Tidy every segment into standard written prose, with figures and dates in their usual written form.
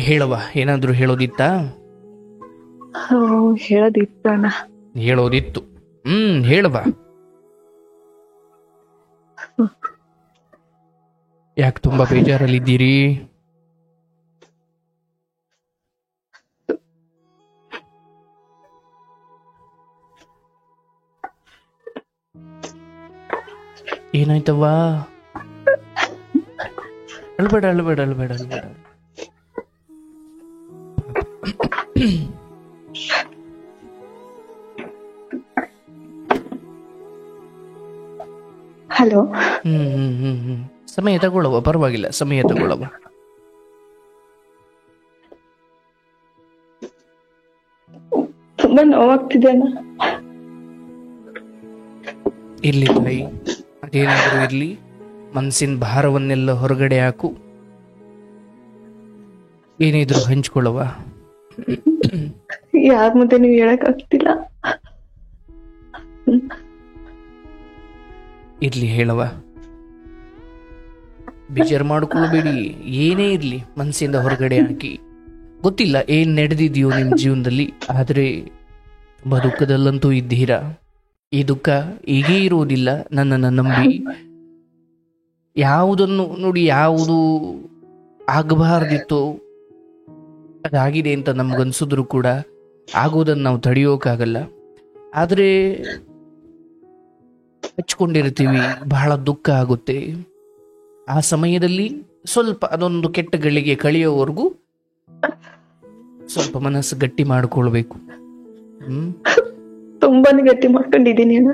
ಹೇಳವ, ಏನಾದರೂ ಹೇಳೋದಿತ್ತಾ? ಹೇಳೋದಿತ್ತು ಅಣ್ಣ. ಹೇಳೋದಿತ್ತು. ಹೇಳವ. ಯಾಕೆ ತುಂಬಾ ಬೇಜಾರಲ್ಲಿದ್ದೀರಿ? ಏನಾಯ್ತವ್ವ? ಅಳ್ಬೇಡ ಅಳ್ಬೇಡ ಅಳ್ಬೇಡ ಅಳ್ಬೇಡ. ಹಲೋ. ಸಮಯ ತಗೊಳ್ಳವ, ಪರವಾಗಿಲ್ಲ, ಸಮಯ ತಗೊಳ್ಳವ. ತುಂಬಾ ನೋವಾಗ್ತಿದೆ ಅಣ್ಣ. ಇರ್ಲಿ ತಾಯಿ, ಅದೇನಾದರೂ ಇರ್ಲಿ, ಮನಸ್ಸಿನ ಭಾರವನ್ನೆಲ್ಲ ಹೊರಗಡೆ ಹಾಕು. ಏನಿದ್ರು ಹಂಚ್ಕೊಳ್ಳವ. ಯಾರ ಮುಂದೆ ನೀವು ಹೇಳಕ್ ಆಗ್ತಿಲ್ಲ. ಇರ್ಲಿ ಹೇಳವ, ಬೇಜಾರು ಮಾಡ್ಕೊಳ್ಬೇಡಿ. ಏನೇ ಇರ್ಲಿ ಮನಸ್ಸಿಂದ ಹೊರಗಡೆ ಹಾಕಿ. ಗೊತ್ತಿಲ್ಲ ಏನ್ ನಡೆದಿದೆಯೋ ನಿಮ್ಮ ಜೀವನದಲ್ಲಿ, ಆದ್ರೆ ತುಂಬಾ ದುಃಖದಲ್ಲಂತೂ ಇದ್ದೀರಾ. ಈ ದುಃಖ ಹೀಗೇ ಇರುವುದಿಲ್ಲ, ನನ್ನನ್ನು ನಂಬಿ. ಯಾವುದನ್ನು ನೋಡಿ, ಯಾವುದು ಆಗಬಾರ್ದಿತ್ತೋ ಅದಾಗಿದೆ ಅಂತ ನಮ್ಗನ್ಸಿದ್ರು ಕೂಡ ಆಗೋದನ್ನು ನಾವು ತಡೆಯೋಕ್ಕಾಗಲ್ಲ. ಆದರೆ ಹಚ್ಕೊಂಡಿರ್ತೀವಿ, ಬಹಳ ದುಃಖ ಆಗುತ್ತೆ. ಆ ಸಮಯದಲ್ಲಿ ಸ್ವಲ್ಪ ಅದೊಂದು ಕೆಟ್ಟ ಗಳಿಗೆ ಕಳೆಯೋವರೆಗೂ ಸ್ವಲ್ಪ ಮನಸ್ಸು ಗಟ್ಟಿ ಮಾಡ್ಕೊಳ್ಬೇಕು. ತುಂಬಾನೇ ಗಟ್ಟಿ ಮಾಡ್ಕೊಂಡಿದ್ದೀನಿ ಅಣ್ಣ.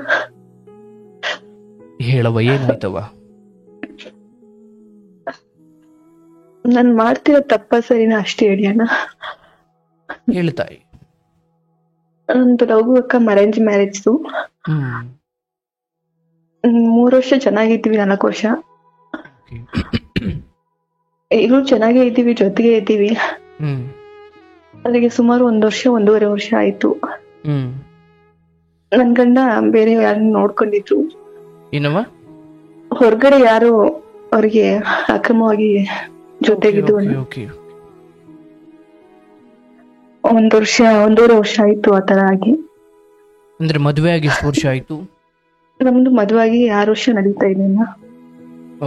ಹೇಳವ, ಏನಾಯ್ತವ? ನಾನ್ ಮಾಡ್ತಿರೋ ತಪ್ಪ ಸರಿನಾ ಅಷ್ಟೇ ಹೇಳಿ ಅಣ್ಣ. ಹೇಳ್ತಾಯಿ. ನಂದು ಲಘು ಅಕ್ಕ ಅರೇಂಜ್ ಮ್ಯಾರೇಜ್ದು. 3 ವರ್ಷ ಚೆನ್ನಾಗಿದ್ದೀವಿ, 4 ವರ್ಷ ಈಗಲೂ ಚೆನ್ನಾಗೇ ಇದ್ದೀವಿ, ಜೊತೆಗೆ ಇದ್ದೀವಿ. ಅಲ್ಲಿಗೆ ಸುಮಾರು 1 ವರ್ಷ 1.5 ವರ್ಷ ಆಯ್ತು. ನನ್ ಗಂಡ ಬೇರೆ ಯಾರನ್ನ ನೋಡ್ಕೊಂಡಿದ್ರು. ಏನವ? ಹೊರಗಡೆ ಯಾರು ಅವ್ರಿಗೆ ಅಕ್ರಮವಾಗಿ ಜೊತೆಗಿದ್ದು. 1 ವರ್ಷ 1.5 ವರ್ಷ ಆಯ್ತು ಆತರ ಆಗಿ. ಅಂದ್ರೆ ಮದುವೆ ಆಗಿ ಎಷ್ಟು ವರ್ಷ ಆಯ್ತು? ನಮ್ದು ಮದುವೆ ಆಗಿ 6 ವರ್ಷ ನಡೀತಾ ಇದೆ.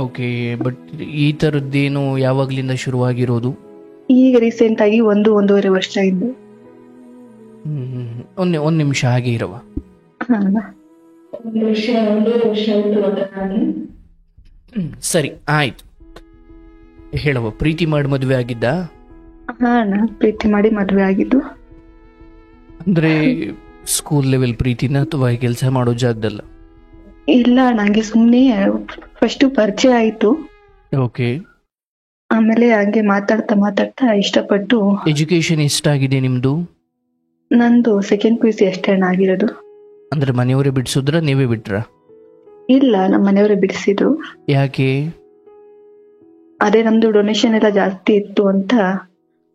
ಓಕೆ, ಬಟ್ ಈ ತರದ್ದೇನು ಯಾವಾಗ್ಲಿಂದ ಶುರುವಾಗಿರೋದು? ಈಗ ರೀಸೆಂಟ್ ಆಗಿ 1.5 ವರ್ಷ ಆಯ್ತು. ಒಂದ್ ನಿಮಿಷ ಹಾಗೆ ಇರವ. 1 ವರ್ಷ 1.5 ವರ್ಷ ಆಯ್ತು. ಸರಿ, ಆಯ್ತು. ಹೇಳವ, ಪ್ರೀತಿ ಮಾಡಿ ಮದುವೆ ಆಗಿದ್ದ? ಪ್ರೀತಿ ಮಾಡಿ ಮದುವೆ ಆಗಿದ್ದು. ಅಂದ್ರೆ ಸ್ಕೂಲ್ ಲೆವೆಲ್ ಪ್ರೀತಿನ ಅಥವಾ ಕೆಲಸ ಮಾಡೋ ಜಾಗದಲ್ಲ? ಇಲ್ಲ, ನಂಗೆ ಸುಮ್ನೆ ಫಸ್ಟ್ ಪರಿಚಯ ಆಯ್ತು. ಓಕೆ. ಆಮೇಲೆ ಹಂಗೆ ಮಾತಾಡ್ತಾ ಮಾತಾಡ್ತಾ ಇಷ್ಟಪಟ್ಟು. ಎಜುಕೇಶನ್ ಎಷ್ಟಾಗಿದೆ ನಿಮ್ದು? ನಂದು 2nd PUC ಅಷ್ಟೇ ಆಗಿರೋದು. ಅಂದ್ರೆ ಮನೆಯವರೇ ಬಿಡ್ಸಿದ್ರ, ನೀವೇ ಬಿಟ್ರ? ಇಲ್ಲ, ನಮ್ಮ ಮನೆಯವರೇ ಬಿಡಿಸಿದ್ರು. ಯಾಕೆ? ಅದೇ ನಮ್ದು ಡೊನೇಷನ್ ಎಲ್ಲ ಜಾಸ್ತಿ ಇತ್ತು ಅಂತ.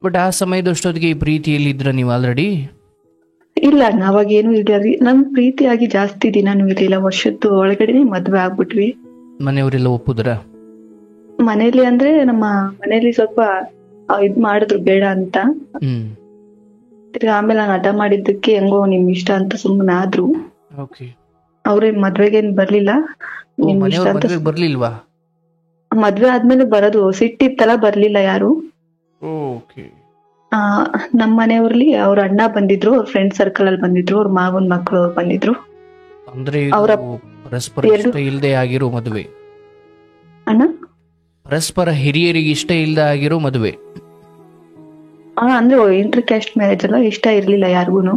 ಬಟ್ ಆ ಸಮಯದಷ್ಟೊತ್ತಿಗೆ ಈ ಪ್ರೀತಿಯಲ್ಲಿ ಇದ್ರ ನೀವು ಆಲ್ರೆಡಿ? ಇಲ್ಲ, ಅವಾಗ ಏನು ಇರ್ಲಿ. ನಮ್ ಪ್ರೀತಿಯಾಗಿ ಜಾಸ್ತಿ ದಿನಾನು ಇರ್ಲಿಲ್ಲ, ವರ್ಷದ ಒಳಗಡೆ ಮದ್ವೆ ಆಗ್ಬಿಟ್ವಿ. ಮನೆಯವರೆಲ್ಲ ಒಪ್ಪುದ್ರ? ಮನೇಲಿ ಅಂದ್ರೆ ನಮ್ಮ ಮನೇಲಿ ಸ್ವಲ್ಪ ಇದ್ ಮಾಡಿದ್ರು ಬೇಡ ಅಂತ. ಆಮೇಲೆ ನಾನು ಅಡ್ಡ ಮಾಡಿದ್ದಕ್ಕೆ ಹೆಂಗೋ ನಿಮ್ ಇಷ್ಟ ಅಂತ ಸುಮ್ಮನೆ ಆದ್ರು. ಅವ್ರೇ ಮದ್ವೆಗೇನ್ ಬರ್ಲಿಲ್ಲ. ಬರ್ಲಿಲ್ವಾ? ಮದ್ವೆ ಆದ್ಮೇಲೆ ಬರೋದು ಸಿಟ್ಟಿತ್ತಲ್ಲ, ಬರ್ಲಿಲ್ಲ ಯಾರು. ನಮ್ ಮನೆಯವ್ರಲ್ಲಿ ಅವ್ರ ಅಣ್ಣ ಬಂದಿದ್ರು, ಅವ್ರ ಫ್ರೆಂಡ್ ಸರ್ಕಲ್ ಅಲ್ಲಿ ಬಂದಿದ್ರು, ಅವ್ರ ಮಾವನ್ ಮಕ್ಳು ಬಂದಿದ್ರು. ಅಂದ್ರೆ ಪರಸ್ಪರ ಇಷ್ಟ ಇಲ್ಲದೆ ಆಗಿರೋ ಮದುವೆ? ಅಣ್ಣ, ಪರಸ್ಪರ ಹಿರಿಯರಿಗೆ ಇಷ್ಟ ಇಲ್ಲದೆ ಆಗಿರೋ ಮದುವೆ? ಅಂದ್ರೆ ಇಂಟರ್ ಕ್ಯಾಸ್ಟ್ ಮ್ಯಾರೇಜ್ ಅಲ್ಲ, ಇಷ್ಟ ಇರ್ಲಿಲ್ಲ ಯಾರಿಗೂನು.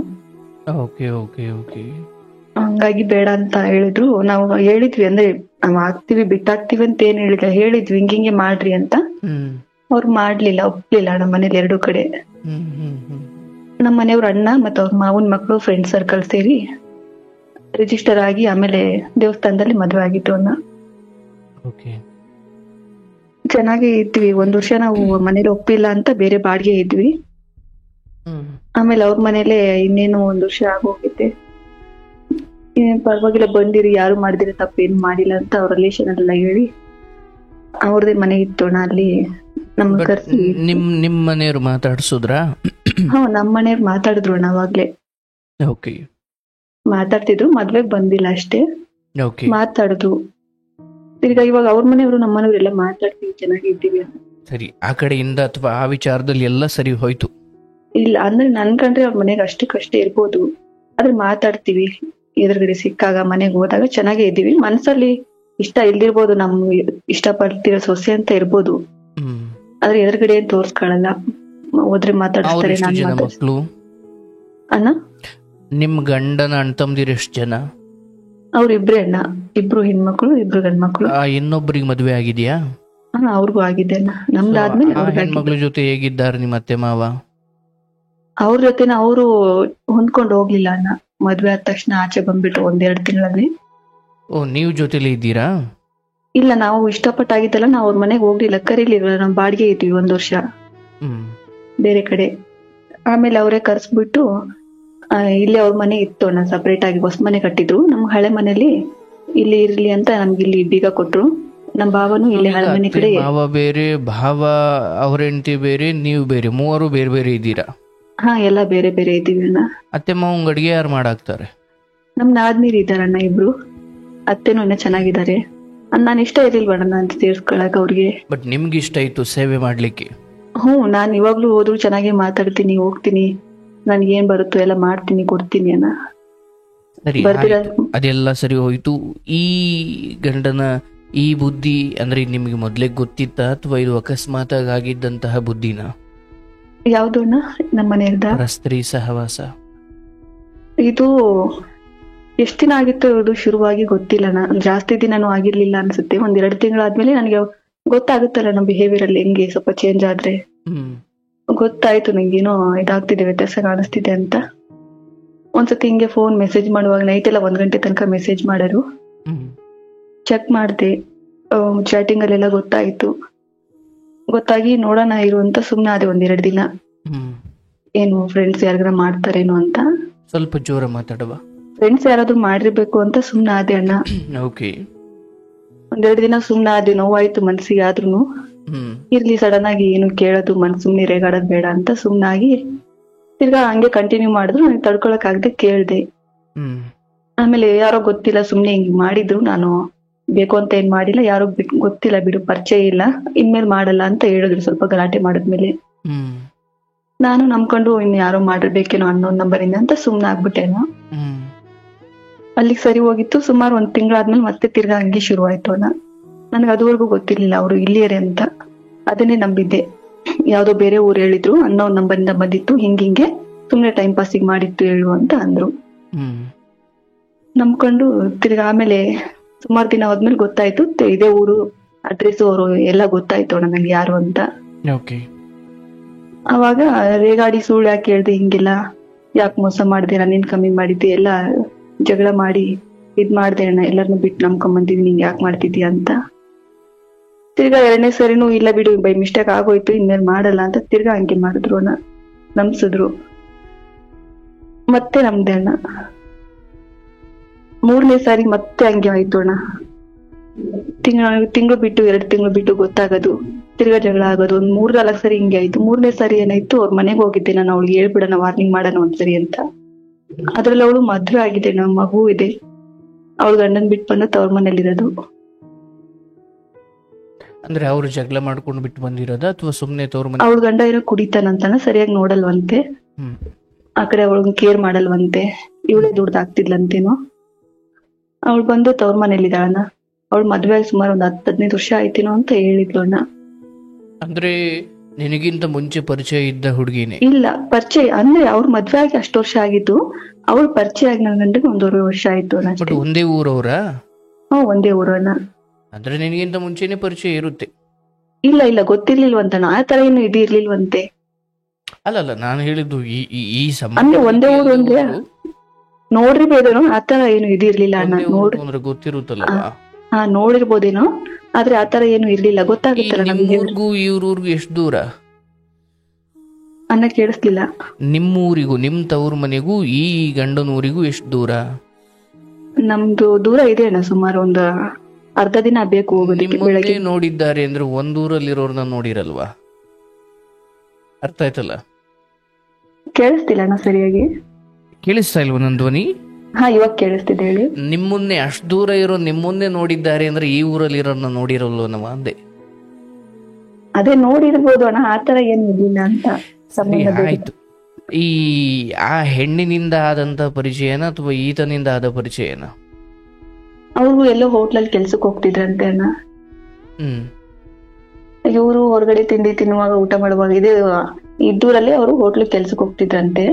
ಹಂಗಾಗಿ ಬೇಡ ಅಂತ ಹೇಳಿದ್ರು. ನಾವು ಹೇಳಿದ್ವಿ, ಅಂದ್ರೆ ನಾವ್ ಆಗ್ತಿವಿ ಬಿಟ್ಟಾಕ್ತಿವಿ ಅಂತ ಏನ್ ಹೇಳಿಲ್ಲ, ಹೇಳಿದ್ವಿ ಹಿಂಗಿಂಗೆ ಮಾಡ್ರಿ ಅಂತ. ಅವ್ರು ಮಾಡ್ಲಿಲ್ಲ, ಒಪ್ಲಿಲ್ಲ ನಮ್ಮ ಮನೇಲಿ 2 ಕಡೆ. ನಮ್ಮ ಮನೆಯವ್ರ ಅಣ್ಣ ಮತ್ತೆ ಅವ್ರ ಮಾವನ್ ಮಕ್ಳು ಫ್ರೆಂಡ್ ಸರ್ಕಲ್ ಸೇರಿ ರಿಜಿಸ್ಟರ್ ಆಗಿ ಆಮೇಲೆ ದೇವಸ್ಥಾನದಲ್ಲಿ ಮದ್ವೆ ಆಗಿತ್ತು ಅಣ್ಣ. ಚೆನ್ನಾಗಿ ಇದ್ವಿ. 1 ವರ್ಷ ನಾವು ಮನೇಲಿ ಒಪ್ಪಿಲ್ಲ ಅಂತ ಬೇರೆ ಬಾಡಿಗೆ ಇದ್ವಿ. ಆಮೇಲೆ ಅವ್ರ ಮನೇಲೆ ಇನ್ನೇನು 1 ವರ್ಷ ಆಗೋಗಿದ್ದೆ. ಪರವಾಗಿಲ್ಲ ಬಂದಿರಿ, ಯಾರು ಮಾಡಿದಿರ ತಪ್ಪೇನು ಮಾಡಿಲ್ಲ ಅಂತ ಅವ್ರ ರಿಲೇಷನ್ ಎಲ್ಲ ಹೇಳಿ ಅವ್ರದೇ ಮನೆ ಇತ್ತು ಅಣ್ಣ, ಅಲ್ಲಿ ನಮ್ ಬಟ್ ಕರ್ಸಿ ನಿಮ್ ಮನೆಯವ್ರು ಮಾತಾಡ್ಸುದ್ರಾ? ಹಾ ನಮ್ ಮನೆಯವ್ರು ಮಾತಾಡಿದ್ರು ಅವಾಗ್ಲೇ ಓಕೆ ಮಾತಾಡ್ತಿದ್ರು, ಮದ್ವೆಗ್ ಬಂದಿಲ್ಲ ಅಷ್ಟೇ. ಓಕೆ ಮಾತಾಡಿದ್ರು. ತಿರ್ಗಾ ಇವಾಗ ಅವ್ರ ಮನೆಯವರು ನಮ್ಮ ಮನೆಯವ್ರು ಎಲ್ಲ ಮಾತಾಡ್ತೀವಿ, ಚೆನ್ನಾಗಿದ್ದೀವಿ ಅಂತ. ಸರಿ, ಆ ಕಡೆಯಿಂದ ಅಥವಾ ಆ ವಿಚಾರದಲ್ಲಿ ಎಲ್ಲ ಸರಿ ಹೋಯ್ತು. ಇಲ್ಲ ಅಂದ್ರೆ ನನ್ ಕಂಡ್ರೆ ಅವ್ರ ಮನೆಗೆ ಅಷ್ಟಕ್ಕಷ್ಟೇ ಇರ್ಬೋದು, ಆದ್ರೆ ಮಾತಾಡ್ತೀವಿ. ಎದುರುಗಡೆ ಸಿಕ್ಕಾಗ ಮನೆಗ್ ಹೋದಾಗ ಚೆನ್ನಾಗೇ ಇದ್ದೀವಿ. ಮನ್ಸಲ್ಲಿ ಇಷ್ಟ ಇಲ್ದಿರ್ಬೋದು, ನಮ್ ಇಷ್ಟ ಪಡ್ತಿರೋ ಸೊಸೆ ಅಂತ ಇರ್ಬೋದು, ಹ್ಮ್. ಆದ್ರೆ ಎದುರುಗಡೆ ಏನ್ ತೋರ್ಸ್ಕೊಳಲ್ಲ. ಹೋದ್ರೆ ಮಾತಾಡಿಸ್ತಾರೆ. ಅವ್ರೆಷ್ಟು ಜನ ಮಕ್ಳು? ಅಣ್ಣ ನಿಮ್ ಗಂಡನ ಅಣ್ಣ ತಮ್ದಿರ್ ಎಷ್ಟು ಜನ? ಅವ್ರ ಇಬ್ರೇ ಅಣ್ಣ, ಇಬ್ರು ಹೆಣ್ಮಕ್ಳು, ಇಬ್ರು ಗಂಡ್ಮಕ್ಳು. ಆ ಇನ್ನೊಬ್ರಿಗೆ ಮದ್ವೆ ಆಗಿದ್ಯಾ? ಹಾ ಅವ್ರಿಗೂ ಆಗಿದೆ ಅಣ್ಣ, ನಮ್ದಾದ್ಮೇಲೆ ಆ ಅವ್ರಿಗಾಗಿದೆ. ಹೆಣ್ಮಕ್ಳ ಜೊತೆ ಹೇಗಿದ್ದಾರೆ ನಿಮ್ಮ ಅತ್ತೆ ಮಾವ? ಅವ್ರ ಜೊತೆನ ಅವರು ಹೊಂದ್ಕೊಂಡು ಹೋಗ್ಲಿಲ್ಲ ಅಣ್ಣ. ಮದ್ವೆ ಆದ ತಕ್ಷಣ ಆಚೆ ಬಂದ್ಬಿಟ್ಟು 1-2 ತಿಂಗಳಲ್ಲಿ. ಓ, ನೀವು ಜೊತೆಲಿ ಇದ್ದೀರಾ? ಇಲ್ಲ, ನಾವು ಇಷ್ಟಪಟ್ಟಾಗಿದ್ದಲ್ಲ, ನಾವು ಅವ್ರ ಮನೆಗೆ ಹೋಗ್ಲಿಲ್ಲ, ಕರೀಲಿಲ್ಲ. ನಮ್ ಬಾಡಿಗೆ ಇದ್ವಿ 1 ವರ್ಷ ಹ್ಮ್. ಬೇರೆ ಕಡೆ. ಆಮೇಲೆ ಅವರೇ ಕರ್ಸ್ಬಿಟ್ಟು ಇಲ್ಲೇ ಅವ್ರ ಮನೆ ಇತ್ತು ಅಣ್ಣ, ಸಪರೇಟ್ ಆಗಿ ಹೊಸ ಮನೆ ಕಟ್ಟಿದ್ರು. ನಮ್ ಹಳೆ ಮನೇಲಿ ಇಲ್ಲಿ ಇರ್ಲಿ ಅಂತ ನಮ್ಗೆ ಇಲ್ಲಿ ಬೀಗ ಕೊಟ್ರು. ನಮ್ ಭಾವನು ಇಲ್ಲಿ ಹಳೆ ಮನೆ ಕಡೆ. ಮಾವ ಬೇರೆ, ಭಾವ ಅವ್ರ ಹೆಂಡತಿ ಬೇರೆ, ನೀವು ಬೇರೆ, ಮೂವರು ಬೇರೆ ಬೇರೆ ಇದ್ದೀರಾ? ಹಾ ಎಲ್ಲ ಬೇರೆ ಬೇರೆ ಇದ್ದೀವಿ ಅಣ್ಣ. ಅತ್ತೆ ಮಾವಂಗ್ ಅಡ್ಗೆ ಯಾರು ಮಾಡಾಕ್ತಾರೆ? ನಮ್ ನಾದ್ನೀರ್ ಇದಾರಣ್ಣ ಇಬ್ರು, ಅತ್ತೆನೂ ಇನ್ನ ಚೆನ್ನಾಗಿದ್ದಾರೆ. ನಾನ್ ಇಷ್ಟ ಇರ್ಲಿಲ್ವಣ್ಣ ನಾನು ಸೇರ್ಸ್ಕೊಳಕ್ ಅವ್ರಿಗೆ. ಬಟ್ ನಿಮ್ಗೆ ಇಷ್ಟ ಇತ್ತು ಸೇವೆ ಮಾಡ್ಲಿಕ್ಕೆ? ನಾನ್ ಇವಾಗ್ಲೂ ಹೋದ್ರು ಚೆನ್ನಾಗಿ ಮಾತಾಡ್ತೀನಿ, ಹೋಗ್ತೀನಿ, ನನ್ಗೆ ಏನ್ ಬರುತ್ತೋ ಎಲ್ಲ ಮಾಡ್ತೀನಿ, ಕೊಡ್ತೀನಿ ಅಣ್ಣ. ಸರಿ, ಅದೆಲ್ಲ ಸರಿ ಹೋಯ್ತು. ಈ ಗಂಡನ ಈ ಬುದ್ಧಿ ಅಂದ್ರೆ ನಿಮ್ಗೆ ಮೊದ್ಲೇ ಗೊತ್ತಿತ್ತ ಅಥವಾ ಇದು ಅಕಸ್ಮಾತ್ ಆಗಿದ್ದಂತಹ ಬುದ್ಧಿನ? ಯಾವ್ದು ಅಣ್ಣ? ನಮ್ಮ ಮನೆಯವ್ರದ ಪರಸ್ತ್ರೀ ಸಹವಾಸ ಇದು ಎಷ್ಟ್ ದಿನ ಆಗಿತ್ತು ಇದು ಶುರುವಾಗಿ ಗೊತ್ತಿಲ್ಲ ಅಣ್ಣ. ಜಾಸ್ತಿ ದಿನನೂ ಆಗಿರ್ಲಿಲ್ಲ ಅನ್ಸುತ್ತೆ. 1-2 ತಿಂಗಳಾದ್ಮೇಲೆ ನನಗೆ ಗೊತ್ತಾಗುತ್ತಲ್ಲ ನಮ್ಮ ಬಿಹೇವಿಯರ್ ಅಲ್ಲಿ ಹೆಂಗೆ ಸ್ವಲ್ಪ ಚೇಂಜ್ ಆದ್ರೆ. ಗೊತ್ತಾಯ್ತು ನಂಗೇನೋ ಇದಾಗ್ತಿದೆ, ವ್ಯತ್ಯಾಸ ಕಾಣಿಸ್ತಿದೆ ಅಂತ. ಒಂದ್ಸತಿ ಹಿಂಗೆ ಫೋನ್ ಮೆಸೇಜ್ ಮಾಡುವಾಗ ನೈಟ್ ಎಲ್ಲ 1 ಗಂಟೆ ತನಕ ಮೆಸೇಜ್ ಮಾಡೋರು. ಚೆಕ್ ಮಾಡ್ದೆ, ಚಾಟಿಂಗ್ ಅಲ್ಲೆಲ್ಲ ಗೊತ್ತಾಯ್ತು. ಗೊತ್ತಾಗಿ ನೋಡೋಣ ಇರು ಅಂತ ಸುಮ್ನೆ ಆದೆ 1-2 ದಿನ. ಏನು ಫ್ರೆಂಡ್ಸ್ ಯಾರಿಗಾರ ಮಾಡ್ತಾರೇನೋ ಅಂತ. ಸ್ವಲ್ಪ ಜೋರ ಮಾತಾಡುವ. ಫ್ರೆಂಡ್ಸ್ ಯಾರಾದ್ರೂ ಮಾಡಿರ್ಬೇಕು ಅಂತ ಸುಮ್ನೆ ಆದೆ ಅಣ್ಣ. ಓಕೆ. 1-2 ದಿನ ಸುಮ್ನೆ ಆದೆ, ನೋವಾಯ್ತು ಮನ್ಸಿಗೆ. ಆದ್ರೂನು ಇರ್ಲಿ, ಸಡನ್ ಆಗಿ ಏನು ಕೇಳೋದು, ಸುಮ್ನೆ ರೇಗಾಡೋದ್ ಬೇಡ ಅಂತ ಸುಮ್ನಾಗಿ ತಿರ್ಗಾ ಹಂಗೆ ಕಂಟಿನ್ಯೂ ಮಾಡಿದ್ರು. ನನಗೆ ತಡ್ಕೊಳಕ್ ಆಗದೆ ಕೇಳ್ದೆ. ಆಮೇಲೆ ಯಾರೋ ಗೊತ್ತಿಲ್ಲ ಸುಮ್ನೆ ಹಿಂಗ್ ಮಾಡಿದ್ರು, ನಾನು ಬೇಕು ಅಂತ ಏನ್ ಮಾಡಿಲ್ಲ. ಯಾರೋ ಗೊತ್ತಿಲ್ಲ ಬಿಡು, ಪರಿಚಯ ಇಲ್ಲ, ಇನ್ಮೇಲೆ ಮಾಡಲ್ಲ ಅಂತ ಹೇಳಿದ್ರು. ಸ್ವಲ್ಪ ಗಲಾಟೆ ಮಾಡಿದ್ಮೇಲೆ ನಾನು ನಂಬ್ಕೊಂಡು ಇನ್ ಯಾರೋ ಮಾಡಿರ್ಬೇಕೇನೋ ಅನ್ನೋ ನಂಬರಿಂದ ಅಂತ ಸುಮ್ನೆ ಆಗ್ಬಿಟ್ಟೇನೋ. ಅಲ್ಲಿಗೆ ಸರಿ ಹೋಗಿತ್ತು. ಸುಮಾರು 1 ತಿಂಗಳಾದ್ಮೇಲೆ ಮತ್ತೆ ತಿರ್ಗಾ ಹಂಗೆ ಶುರು ಆಯ್ತು ಅಣ್ಣ. ನನ್ಗೆ ಅದುವರೆಗೂ ಗೊತ್ತಿರ್ಲಿಲ್ಲ ಅವ್ರು ಇಲ್ಲಿಯರೇ ಅಂತ. ಅದನ್ನೇ ನಂಬಿದ್ದೆ. ಯಾವ್ದೋ ಬೇರೆ ಊರ್ ಹೇಳಿದ್ರು, ಅನ್ನೋ ನಂಬರಿಂದ ಬಂದಿತ್ತು, ಹಿಂಗೆ ಸುಮ್ನೆ ಟೈಮ್ ಪಾಸಿಗೆ ಮಾಡಿತ್ತು ಹೇಳು ಅಂತ ಅಂದ್ರು. ನಂಬ್ಕೊಂಡು ತಿರ್ಗಾ ಆಮೇಲೆ ಸುಮಾರು ದಿನ ಹೋದ್ಮೇಲೆ ಗೊತ್ತಾಯ್ತು, ಇದೇ ಊರು, ಅಡ್ರೆಸ್, ಅವರು ಎಲ್ಲ ಗೊತ್ತಾಯ್ತು ಅಣ್ಣ ನಂಗೆ ಯಾರು ಅಂತ. ಅವಾಗ ರೇಗಾಡಿ ಸುಳ್ಳು ಯಾಕೆ ಹೇಳ್ದೆ, ಹಿಂಗೆಲ್ಲ ಯಾಕೆ ಮೋಸ ಮಾಡ್ದೆ, ನಾನೇನ್ ಕಮ್ಮಿ ಮಾಡಿದ್ದೆ, ಎಲ್ಲ ಜಗಳ ಮಾಡಿ ಇದ್ ಮಾಡ್ದೆ ಅಣ್ಣ, ಎಲ್ಲರನ್ನು ಬಿಟ್ಟು ನಂಬ್ಕೊಂಬಂದಿದ್ದೀನಿ, ಹಿಂಗ್ ಯಾಕೆ ಮಾಡ್ತಿದ್ಯಾ ಅಂತ. ತಿರ್ಗಾ 2ನೇ ಸರಿನೂ ಇಲ್ಲ ಬಿಡು, ಬೈ ಮಿಸ್ಟೇಕ್ ಆಗೋಯ್ತು, ಇನ್ಮೇಲೆ ಮಾಡಲ್ಲ ಅಂತ ತಿರ್ಗಾ ಹಂಗೆ ಮಾಡಿದ್ರು ಅಣ್ಣ, ನಂಬ್ಸಿದ್ರು. ಮತ್ತೆ ನಮ್ದೆ ಅಣ್ಣ. 3ನೇ ಸಾರಿ ಮತ್ತೆ ಹಂಗೆ ಆಯ್ತು ಅಣ್ಣ. ತಿಂಗಳು ಬಿಟ್ಟು 2 ತಿಂಗಳು ಬಿಟ್ಟು ಗೊತ್ತಾಗೋದು, ತಿರ್ಗಾ ಜಗಳ ಆಗೋದು. 3-4 ಸರಿ ಹಿಂಗೆ ಆಯ್ತು. 3ನೇ ಸಾರಿ ಏನಾಯ್ತು, ಅವ್ರ ಮನೆಗೆ ಹೋಗಿದ್ದೆ ನಾನು, ಅವಳಿಗೆ ಹೇಳ್ಬಿಡೋಣ, ವಾರ್ನಿಂಗ್ ಮಾಡೋಣ ಒಂದ್ಸರಿ ಅಂತ. ಅದ್ರಲ್ಲಿ ಅವಳು ಮದ್ವೆ ಆಗಿದೆ, ನಮ್ಮ ಮಗು ಇದೆ. ಅವಳು ಗಂಡನ್ ಬಿಟ್ಟು ಬಂದ ತವ್ರ ಮನೇಲಿ ಇರೋದು. ಅಂದ್ರೆ ಅವ್ರು ಜಗಳ ಮಾಡ್ಕೊಂಡು ಬಿಟ್ಟು ಬಂದಿರೋದ ಅಥವಾ ಸುಮ್ನೆ ತವ್ರ ಮನೆ? ಅವಳ ಗಂಡ ಇರೋ ಕುಡಿತಾನಂತಾನ, ಸರಿಯಾಗಿ ನೋಡಲ್ವಂತೆ, ಆ ಕಡೆ ಅವಳಗ್ ಕೇರ್ ಮಾಡಲ್ವಂತೆ, ಇವಳೇ ದುಡ್ದಾಗ್ತಿದ್ಲಂತೇನೋ. ಅವಳು ಬಂದು ತವ್ರ ಮನೇಲಿ ಇದ್ದಾಳಣ್ಣ. ಅವಳು ಮದ್ವೆ ಆಗಿ ಸುಮಾರು 10-15 ವರ್ಷ ಆಯ್ತೇನೋ ಅಂತ ಹೇಳಿದ್ಲು ಅಣ್ಣ. ಅಂದ್ರೆ ನಿನಗಿಂತ ಮುಂಚೆ ಪರಿಚಯ ಇದ್ದ ಹುಡುಗಿನೇ? ಇಲ್ಲ, ಪರಿಚಯ ಅಂದ್ರೆ ಅವ್ರ ಮದ್ವೆ ಆಗಿ ಅಷ್ಟು ವರ್ಷ ಆಗಿದ್ದು, ಅವಳು ಪರಿಚಯ ಆಗಿ ನನ್ನ ಗಂಟೆಗೆ 1.5 ವರ್ಷ ಆಯ್ತು ಅಣ್ಣ. ಬಟ್ ಒಂದೇ ಊರವ್ರ? ಒಂದೇ ಊರು ಅಣ್ಣ. ಅಂದ್ರೆ ನಿನಗಿಂತ ಮುಂಚೆನೆ ಪರಿಚಯ ಇರುತ್ತೆ? ಇಲ್ಲ ಗೊತ್ತಿರ್ಲಿಲ್ವಂತಣ್ಣ, ಆ ತರ ಏನು ಇದು ಇರ್ಲಿಲ್ವಂತೆ. ಅಲ್ಲ ನಾನು ಹೇಳಿದ್ದು ಈ ಅಂದ್ರೆ ಒಂದೇ ಊರು ಅಂದ್ರೆ ನೋಡಿರ್ಬೋದೇನೋ, ಆತರ ಏನು ಇದು ಇರ್ಲಿಲ್ಲ ಅಣ್ಣ. ಅಂದ್ರೆ ಗೊತ್ತಿರುತ್ತಲ್ಲ, ನೋಡಿರ್ಬೋದೇನೋ, ಆದ್ರೆ ಆತರ ಏನು ಇರ್ಲಿಲ್ಲ. ಗೊತ್ತಾಗುತ್ತಲ್ಲ ನಮ್ಗೆ. ಇವ್ರೂರ್ಗು ಎಷ್ಟು ದೂರ ಅನ್ನ ಕೇಳಿಸ್ಲಿಲ್ಲ. ನಿಮ್ಮೂರಿಗೂ ನಿಮ್ ತವ್ರ ಮನೆಗೂ ಈ ಗಂಡನ ಊರಿಗೂ ಎಷ್ಟು ದೂರ? ನಮ್ದು ದೂರ ಇದೆ ಅಣ್ಣ, ಸುಮಾರು ಒಂದು ಅರ್ಧ ದಿನ ಬೇಕು ಹೋಗೋದಕ್ಕೆ. ಬೆಳಗ್ಗೆ ನೋಡಿದ್ದಾರೆ ಅಂದ್ರೆ ಒಂದೂರಲ್ಲಿರೋರ್ನ ನೋಡಿರಲ್ವಾ? ಅರ್ಥ ಆಯ್ತಲ್ಲ? ಕೇಳಿಸ್ತಿಲ್ಲ ಅಣ್ಣ ಸರಿಯಾಗಿ. ಕೇಳಿಸ್ತಾ ಇಲ್ವ ನನ್ನ ಧ್ವನಿ? ಹಾ, ಇವಾಗ ಕೇಳಿಸ್ತಿದೆ, ಹೇಳಿ. ನಿಮ್ಮನ್ನೇ ಅಷ್ಟು ದೂರ ಇರೋ ನಿಮ್ಮನ್ನೇ ನೋಡಿದ್ದಾರೆ ಅಂದ್ರೆ ಈ ಊರಲ್ಲಿ ಇರೋನ್ನ ನೋಡಿರಲ್ವ ನಾವು ಅಂದೆ. ಅದೇ ನೋಡಿರ್ಬೋದು ಅಣ್ಣ, ಆತರ ಏನ್ ಇರ್ಲಿಲ್ಲ ಅಂತ. ಸರಿ, ಆಯ್ತು. ಈ ಆ ಹೆಣ್ಣಿನಿಂದ ಆದಂತ ಪರಿಚಯನ ಅಥವಾ ಈತನಿಂದ ಆದ ಪರಿಚಯನ? ಅವ್ರು ಎಲ್ಲೋ ಹೋಟ್ಲಲ್ಲಿ ಕೆಲ್ಸಕ್ಕೆ ಹೋಗ್ತಿದ್ರಂತೆ ಅಣ್ಣ. ಇವರು ಹೊರಗಡೆ ತಿಂಡಿ ತಿನ್ನುವಾಗ, ಊಟ ಮಾಡುವಾಗ ಇದ್ದೂರಲ್ಲೇ ಅವರು ಹೋಟ್ಲಿಗೆ ಕೆಲ್ಸಕ್ಕೆ ಹೋಗ್ತಿದ್ರಂತೆ.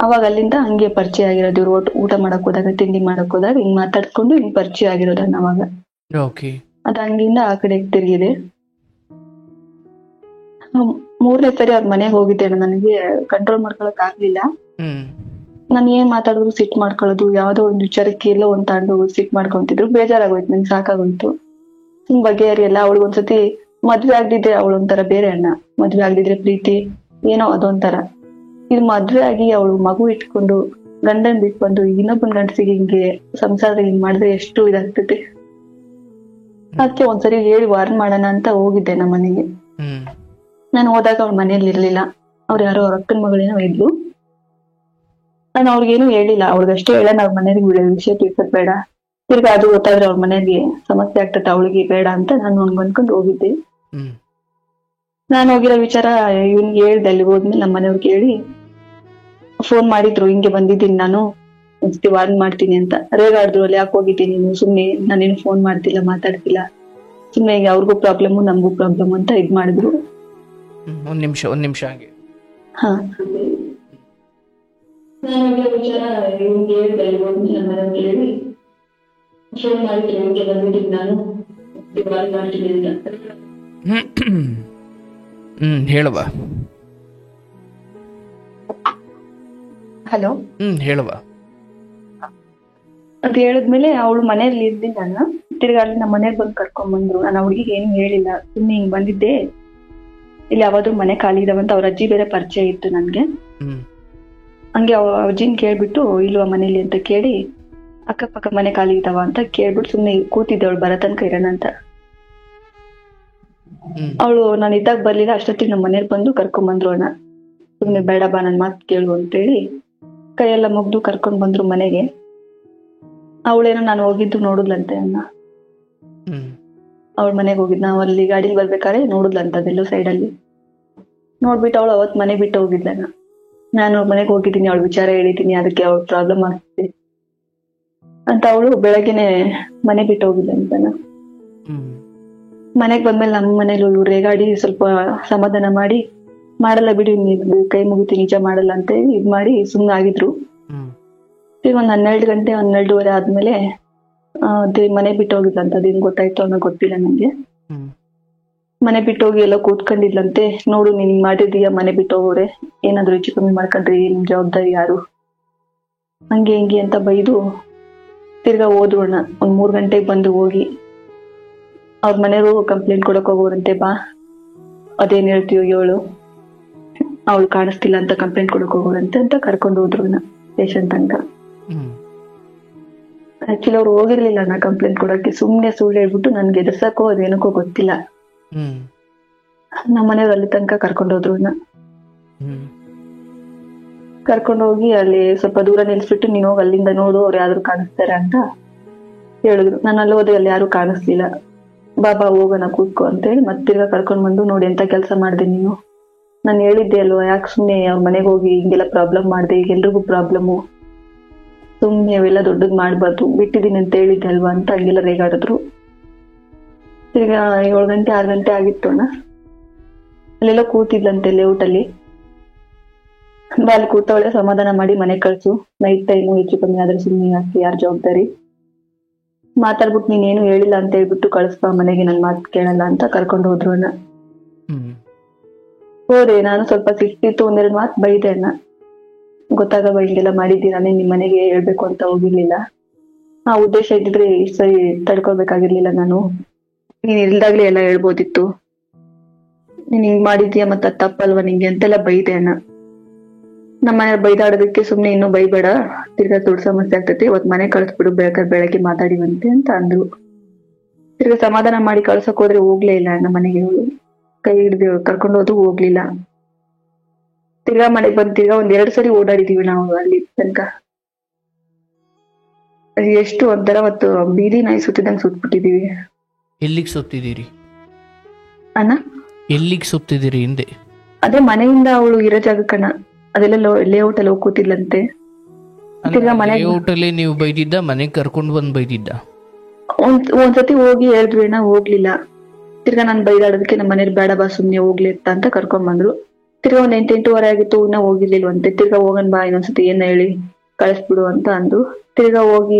ಅವಾಗ ಅಲ್ಲಿಂದ ಹಂಗೆ ಪರಿಚಯ ಆಗಿರೋದು. ಇವ್ರು ಊಟ ಮಾಡಕ್ ಹೋದಾಗ, ತಿಂಡಿ ಮಾಡಕ್ ಹೋದಾಗ ಹಿಂಗ್ ಮಾತಾಡ್ಕೊಂಡು ಹಿಂಗ್ ಪರಿಚಯ ಆಗಿರೋದನ್ನ ಅವಾಗ. ಅದ ಹಂಗಿಂದ ಆ ಕಡೆ ತಿರುಗಿದೆ. 3ನೇ ಸರಿ ಅವ್ರ ಮನೆಗೆ ಹೋಗಿದ್ದೆ ಅಣ್ಣ. ನನಗೆ ಕಂಟ್ರೋಲ್ ಮಾಡ್ಕೊಳಕ್ ಆಗ್ಲಿಲ್ಲ. ನಾನು ಏನ್ ಮಾತಾಡಿದ್ರು ಸಿಟ್ ಮಾಡ್ಕೊಳ್ಳೋದು, ಯಾವ್ದೋ ಒಂದ್ ವಿಚಾರಕ್ಕೆ ಎಲ್ಲೋ ಒಂದ್ ತಾಂಡು ಸಿಟ್ ಮಾಡ್ಕೊಂತಿದ್ರು. ಬೇಜಾರಾಗೋಯ್ತು, ನನ್ಗೆ ಸಾಕಾಗೋಯ್ತು. ಹಿಂಗ್ ಬಗೆಹರಿಯಲ್ಲ. ಅವಳು ಒಂದ್ಸತಿ ಮದ್ವೆ ಆಗ್ದಿದ್ರೆ ಅವಳು ಒಂಥರ ಬೇರೆ ಅಣ್ಣ, ಮದ್ವೆ ಆಗ್ದಿದ್ರೆ ಪ್ರೀತಿ ಏನೋ ಅದೊಂಥರ. ಇದು ಮದ್ವೆ ಆಗಿ ಅವಳು ಮಗು ಇಟ್ಕೊಂಡು ಗಂಡನ್ ಬಿಟ್ಟು ಬಂದು ಇನ್ನೊಬ್ಬನ್ ಗಂಡಸಿಗೆ ಹಿಂಗೆ ಸಂಸಾರ ಹಿಂಗ್ ಮಾಡಿದ್ರೆ ಎಷ್ಟು ಇದಾಗ್ತದೆ. ಅದಕ್ಕೆ ಒಂದ್ಸರಿ ಹೇಳಿ ವಾರ್ನ್ ಮಾಡೋಣ ಅಂತ ಹೋಗಿದ್ದೆ ನಮ್ಮ ಮನೆಗೆ. ನಾನು ಹೋದಾಗ ಅವ್ಳ ಮನೇಲಿ ಇರ್ಲಿಲ್ಲ. ಅವ್ರು ಯಾರೋ ಅವ್ರ ಅಕ್ಕನ ಮಗಳೇನೋ ಇದ್ಲು. ನಾನು ಅವ್ರಿಗೇನು ಹೇಳಿಲ್ಲ, ಅವ್ರಿಗಷ್ಟೇ ಹೇಳೋಣ ಅವ್ರ ಮನೆಗೆ ವಿಷಯ ತಿಳ್ಸಕ್ ಬೇಡ, ತಿರ್ಗಾ ಅದು ಗೊತ್ತಾದ್ರೆ ಅವ್ರ ಮನೆಗೆ ಸಮಸ್ಯೆ ಆಗ್ತದೆ, ಅವಳಿಗೆ ಬೇಡ ಅಂತ ನಾನು ಹಂಗ್ ಅನ್ಕೊಂಡು ಹೋಗಿದ್ದೆ. ನಾನು ಹೋಗಿರೋ ವಿಚಾರ ಇವ್ನಿಗೆ ಹೇಳ್ದೆ. ಅಲ್ಲಿ ಹೋದ್ಮೇಲೆ ನಮ್ಮ ಮನೆಯವ್ರಿಗೆ ಹೇಳಿ ಫೋನ್ ಮಾಡಿದ್ರು, ಹಿಂಗೆ ಬಂದಿದ್ದೀನಿ ನಾನು, ಒಂದ್ಸತಿ ವಾರ್ನ್ ಮಾಡ್ತೀನಿ ಅಂತ. ರೇಗಾಡಿದ್ರು, ಅಲ್ಲಿ ಯಾಕೆ ಹೋಗಿದ್ದೀನಿ ನೀನು, ಸುಮ್ನೆ ನಾನೇನು ಫೋನ್ ಮಾಡ್ತಿಲ್ಲ, ಮಾತಾಡ್ತಿಲ್ಲ, ಸುಮ್ನೆ ಈಗ ಅವ್ರಿಗೂ ಪ್ರಾಬ್ಲಮ್ ನಮಗೂ ಪ್ರಾಬ್ಲಮ್ ಅಂತ ಇದ್ ಮಾಡಿದ್ರು. ಒಂದ್ ನಿಮಿಷ ಹಾಗೆ. ಹಾ, ವಿಚಾರ ಇವ್ನಿಗೆ ಹೇಳ್ದೆ. ಅಲ್ಲಿ ಹೋದ್ಮೇಲೆ ನಮ್ಮ ಮನೆಯವ್ರಿಗೆ ಹೇಳಿ ಫೋನ್ ಮಾಡಿದ್ರು, ಹಿಂಗೆ ಬಂದಿದ್ದೀನಿ ನಾನು, ವಾರ್ನ್ ಮಾಡ್ತೀನಿ ಅಂತ. ಹೇಳುವ. ಹಲೋ. ಹೇಳುವ. ಅದ್ ಹೇಳಿದ್ಮೇಲೆ ಅವಳು ಮನೇಲಿ ಇರ್ಲಿಲ್ಲ. ನಾನು ತಿರ್ಗಾ ಅಲ್ಲಿ ನಮ್ಮ ಮನೇಲಿ ಬಂದು ಕರ್ಕೊಂಡ್ ಬಂದ್ರು. ನಾನು ಅವ್ಳಿಗೆ ಏನು ಹೇಳಿಲ್ಲ, ಸುಮ್ನೆ ಹಿಂಗ್ ಬಂದಿದ್ದೆ, ಇಲ್ಲಿ ಯಾವಾದ್ರು ಮನೆ ಖಾಲಿ ಇದಾವಂತ. ಅವ್ರ ಅಜ್ಜಿ ಬೇರೆ ಪರಿಚಯ ಇತ್ತು ನನ್ಗೆ. ಹಂಗೆ ಅಜ್ಜಿನ್ ಕೇಳ್ಬಿಟ್ಟು ಇಲ್ವಾ ಮನೇಲಿ ಅಂತ ಕೇಳಿ, ಅಕ್ಕಪಕ್ಕ ಮನೆ ಖಾಲಿ ಇದಾವ ಅಂತ ಕೇಳ್ಬಿಟ್ಟು ಸುಮ್ನೆ ಕೂತಿದ್ದೆ ಅವಳು ಬರೋ ತನಕ ಇರೋಣ ಅಂತ. ಅವಳು ನಾನು ಇದ್ದಾಗ ಬರ್ಲಿಲ್ಲ. ಅಷ್ಟೊತ್ತಿಗೆ ನಮ್ಮ ಮನೇಲಿ ಬಂದು ಕರ್ಕೊಂಡ್ ಬಂದ್ರು ಅಣ್ಣ. ಸುಮ್ನೆ ಬೇಡ ಬಾ, ನನ್ ಮಾತು ಕೇಳು ಅಂತೇಳಿ ಕೈಯೆಲ್ಲ ಮುಗ್ದು ಕರ್ಕೊಂಡ್ ಬಂದ್ರು ಮನೆಗೆ. ಅವಳೇನೋ ನಾನು ಹೋಗಿದ್ದು ನೋಡುದ್ಲಂತೆ ಅಣ್ಣ. ಅವಳ ಮನೆಗೆ ಹೋಗಿದ್, ನಾವ್ ಅಲ್ಲಿ ಗಾಡಿಲಿ ಬರ್ಬೇಕಾದ್ರೆ ನೋಡುದ್ಲಂತ ಅದೆಲ್ಲೋ ಸೈಡಲ್ಲಿ. ನೋಡ್ಬಿಟ್ಟು ಅವಳು ಅವತ್ ಮನೆ ಬಿಟ್ಟು ಹೋಗಿದ್ಲಣ್ಣ. ನಾನು ಮನೆಗೆ ಹೋಗಿದ್ದೀನಿ, ಅವಳ ವಿಚಾರ ಹೇಳಿದ್ದೀನಿ, ಅದಕ್ಕೆ ಅವಳು ಪ್ರಾಬ್ಲಮ್ ಆಗ್ತಿದೆ ಅಂತ ಅವಳು ಬೆಳಗ್ಗೆನೆ ಮನೆ ಬಿಟ್ಟು ಹೋಗಿದ್ಲಂತಣ್ಣ. ಮನೆಗ್ ಬಂದ್ಮೇಲೆ ನಮ್ಮ ಮನೇಲಿ ಇವ್ರು ರೇಗಾಡಿ ಸ್ವಲ್ಪ ಸಮಾಧಾನ ಮಾಡಿ, ಮಾಡಲ್ಲ ಬಿಡಿ ನೀವು ಕೈ ಮುಗಿತಿ, ನಿಜ ಮಾಡಲ್ಲ ಅಂತ ಇದ್ ಮಾಡಿ ಸುಮ್ನೆ ಆಗಿದ್ರು. ಒಂದ್ 12 ಗಂಟೆ 12:30 ಆದ್ಮೇಲೆ ಮನೆ ಬಿಟ್ಟು ಹೋಗಿದ್ಲಂತ. ಅದೇನ್ ಗೊತ್ತಾಯ್ತು ಅನ್ನೋ ಗೊತ್ತಿಲ್ಲ ನಂಗೆ. ಮನೆ ಬಿಟ್ಟು ಹೋಗಿ ಎಲ್ಲ ಕೂತ್ಕೊಂಡಿದ್ಲಂತೆ. ನೋಡು ನೀನ್ ಮಾಡಿದೀಯ, ಮನೆ ಬಿಟ್ಟು ಹೋಗೋರೆ, ಏನಾದ್ರು ಹೆಚ್ಚು ಕಮ್ಮಿ ಮಾಡ್ಕೊಂಡ್ರಿ, ನಿಮ್ ಜವಾಬ್ದಾರಿ ಯಾರು, ಹಂಗೆ ಹಿಂಗೆ ಅಂತ ಬೈದು ತಿರ್ಗಾ ಹೋದ್ರು ಅಣ್ಣ. ಒಂದ್ 3 ಗಂಟೆಗೆ ಬಂದು ಹೋಗಿ ಅವ್ರ ಮನೆಯವರು ಕಂಪ್ಲೇಂಟ್ ಕೊಡಕ್ ಹೋಗೋರಂತೆ. ಬಾ, ಅದೇನ್ ಹೇಳ್ತೀಯೋ ಹೇಳು, ಅವಳು ಕಾಣಿಸ್ತಿಲ್ಲ ಅಂತ ಕಂಪ್ಲೇಂಟ್ ಕೊಡಕ್ ಹೋಗೋರಂತೆ ಅಂತ ಕರ್ಕೊಂಡು ಹೋದ್ರು ಅಣ್ಣ ಸ್ಟೇಷನ್ ತನಕ. ಆಕ್ಚುಲಿ ಅವ್ರು ಹೋಗಿರ್ಲಿಲ್ಲ ಅಣ್ಣ ಕಂಪ್ಲೇಂಟ್ ಕೊಡಕ್ಕೆ, ಸುಮ್ನೆ ಸುಳ್ಳು ಹೇಳ್ಬಿಟ್ಟು ನನ್ಗೆ ಎದುರ್ಸಕ್ಕೋ ಅದೇನಕ್ಕೋ ಗೊತ್ತಿಲ್ಲ. ನಮ್ಮ ಮನೆಯವ್ರು ಅಲ್ಲಿ ತನಕ ಕರ್ಕೊಂಡೋದ್ರು ಅಣ್ಣ. ಕರ್ಕೊಂಡೋಗಿ ಅಲ್ಲಿ ಸ್ವಲ್ಪ ದೂರ ನಿಲ್ಸ್ಬಿಟ್ಟು, ನೀನ್ ಹೋಗಿ ಅಲ್ಲಿಂದ ನೋಡು, ಅವ್ರು ಯಾರು ಕಾಣಿಸ್ತಾರ ಅಂತ ಹೇಳಿದ್ರು. ನಾನು ಅಲ್ಲಿ ಹೋದೆ, ಅಲ್ಲಿ ಯಾರು ಕಾಣಿಸ್ಲಿಲ್ಲ. ಬಾಬಾ ಹೋಗೋಣ ಕೂತ್ಕೋ ಅಂತ ಹೇಳಿ ಮತ್ತೆ ತಿರ್ಗಾ ಕರ್ಕೊಂಡ್ ಬಂದು, ನೋಡಿ ಎಂತ ಕೆಲಸ ಮಾಡ್ದೆ ನೀನು, ನಾನು ಹೇಳಿದ್ದೆ ಅಲ್ವಾ, ಯಾಕೆ ಸುಮ್ನೆ ಅವ್ರ ಮನೆಗೆ ಹೋಗಿ ಹಿಂಗೆಲ್ಲ ಪ್ರಾಬ್ಲಮ್ ಮಾಡ್ದೆ, ಈಗ ಎಲ್ರಿಗೂ ಪ್ರಾಬ್ಲಮ್ಮು, ಸುಮ್ನೆ ಅವೆಲ್ಲ ದೊಡ್ಡದ್ ಮಾಡ್ಬಾರ್ದು, ಬಿಟ್ಟಿದೀನಿ ಅಂತ ಹೇಳಿದ್ದೆ ಅಲ್ವಾ ಅಂತ ಹಂಗೆಲ್ಲ ರೇಗಾಡಿದ್ರು. ತಿರ್ಗಾ 7 ಗಂಟೆ 6 ಗಂಟೆ ಆಗಿತ್ತು ಅಣ್ಣ. ಅಲ್ಲೆಲ್ಲ ಕೂತಿದ್ಲಂತೆ ಲೇಔಟ್ ಅಲ್ಲಿ. ಅಲ್ಲಿ ಕೂತವಳೆ, ಸಮಾಧಾನ ಮಾಡಿ ಮನೆ ಕಳ್ಸು, ನೈಟ್ ಟೈಮು ಹೆಚ್ಚು ಕಮ್ಮಿ ಆದ್ರೆ ಸುಮ್ಮನೆ ಹಾಕಿ ಯಾರ್ ಜವಾಬ್ದಾರಿ, ಮಾತಾಡ್ಬಿಟ್ಟು ನೀನೇನು ಹೇಳಿಲ್ಲ ಅಂತ ಹೇಳ್ಬಿಟ್ಟು ಕಳಿಸ್ಬಾ ಮನೆಗೆ, ನನ್ ಮಾತು ಕೇಳಲ್ಲ ಅಂತ ಕರ್ಕೊಂಡು ಹೋದ್ರು ಅಣ್ಣ. ಹೋದೆ, ನಾನು ಸ್ವಲ್ಪ ಸಿಕ್ತಿತ್ತು, 1-2 ಮಾತು ಬೈದೆ ಅಣ್ಣ. ಗೊತ್ತಾಗವ ಹಿಂಗೆಲ್ಲ ಮಾಡಿದ್ದೀನಿ, ನಾನೇ ನಿಮ್ ಮನೆಗೆ ಹೇಳ್ಬೇಕು ಅಂತ ಹೋಗಿರ್ಲಿಲ್ಲ, ಆ ಉದ್ದೇಶ ಇದ್ದಿದ್ರೆ ಇಷ್ಟು ಸರಿ ತಡ್ಕೊಳ್ಬೇಕಾಗಿರ್ಲಿಲ್ಲ ನಾನು, ನೀನ್ ಇಲ್ದಾಗ್ಲೇ ಎಲ್ಲ ಹೇಳ್ಬೋದಿತ್ತು, ನೀನ್ ಹಿಂಗ್ ಮಾಡಿದ್ಯಾ ಮತ್ತೆ ತಪ್ಪಲ್ವಾ ನಿಂಗೆ ಅಂತೆಲ್ಲ ಬೈದೆ ಅಣ್ಣ. ನಮ್ಮ ಮನೆ ಬೈದಾಡೋದಕ್ಕೆ ಸುಮ್ನೆ ಇನ್ನೂ ಬೈಬೇಡ, ತಿರ್ಗಾ ದೊಡ್ಡ ಸಮಸ್ಯೆ ಆಗ್ತೈತಿ, ಇವತ್ ಮನೆ ಕಳ್ಸ್ಬಿಡು, ಬೇಕಾದ್ರೆ ಬೆಳಗ್ಗೆ ಮಾತಾಡಿವಂತೆ ಅಂತ ಅಂದ್ರು. ತಿರ್ಗಾ ಸಮಾಧಾನ ಮಾಡಿ ಕಳ್ಸಕ್ ಹೋದ್ರೆ ಹೋಗ್ಲೇ ಇಲ್ಲ ನಮ್ಮ ಮನೆಗೆ. ಅವಳು ಕೈ ಹಿಡ್ದು ಕರ್ಕೊಂಡು ಹೋದ್ರು ಹೋಗ್ಲಿಲ್ಲ. ತಿರ್ಗಾ ಮನೆಗ್ ಬಂದ್ ತಿರ್ಗಾ ಒಂದ್ 2 ಸರಿ ಓಡಾಡಿದೀವಿ ನಾವು ಅಲ್ಲಿ ತನಕ. ಎಷ್ಟು ಒಂಥರ ಅವತ್ತು ಬೀದಿ ನಾಯಿ ಸುತ್ತಿದಂಗ್ ಸುತ್ಬಿಟ್ಟಿದೀವಿ. ಎಲ್ಲಿಗೆ ಸುತ್ತಿದ್ದೀರಿ ಅಣ್ಣ? ಎಲ್ಲಿಗೆ ಸುತ್ತಿದ್ದೀರಿ ಹಿಂದೆ? ಅದೇ ಮನೆಯಿಂದ ಅವಳು ಇರೋ ಜಾಗಕ್ಕಣ್ಣ, ಅದೆಲ್ಲ ಲೇಔಟ್ ಅಲ್ಲಿ ಹೋಗಿ ಕೂತಿದ್ಲಂತೆ. ತಿರ್ಗಾ ಲೇಔಟಲ್ಲಿ ನೀವು ಬೈದಿದ್ದ, ಮನೆಗೆ ಕರ್ಕೊಂಡು ಬಂದು ಬೈದಿದ್ದ? ಒಂದ್ಸತಿ ಹೋಗಿ ಹೇಳಿದ್ವಿ ಅಣ್ಣ, ಹೋಗ್ಲಿಲ್ಲ. ತಿರ್ಗಾ ನಾನ್ ಬೈದಾಡೋದಕ್ಕೆ ನಮ್ಮ ಮನೇಲಿ ಬೇಡ ಬಾ ಸುಮ್ನೆ ಹೋಗ್ಲಿ ಅಂತ ಕರ್ಕೊಂಡ್ ಬಂದ್ರು. ತಿರ್ಗಾ ಒಂದ್ 8-8:30 ಆಗಿತ್ತು, ಇನ್ನ ಹೋಗಿರ್ಲಿಲ್ವಂತೆ. ತಿರ್ಗಾ ಹೋಗನ್ ಬಾ ಇನ್ನೊಂದ್ಸತಿ ಏನ್ ಹೇಳಿ ಕಳಿಸ್ಬಿಡು ಅಂತ ಅಂದು ತಿರ್ಗಾ ಹೋಗಿ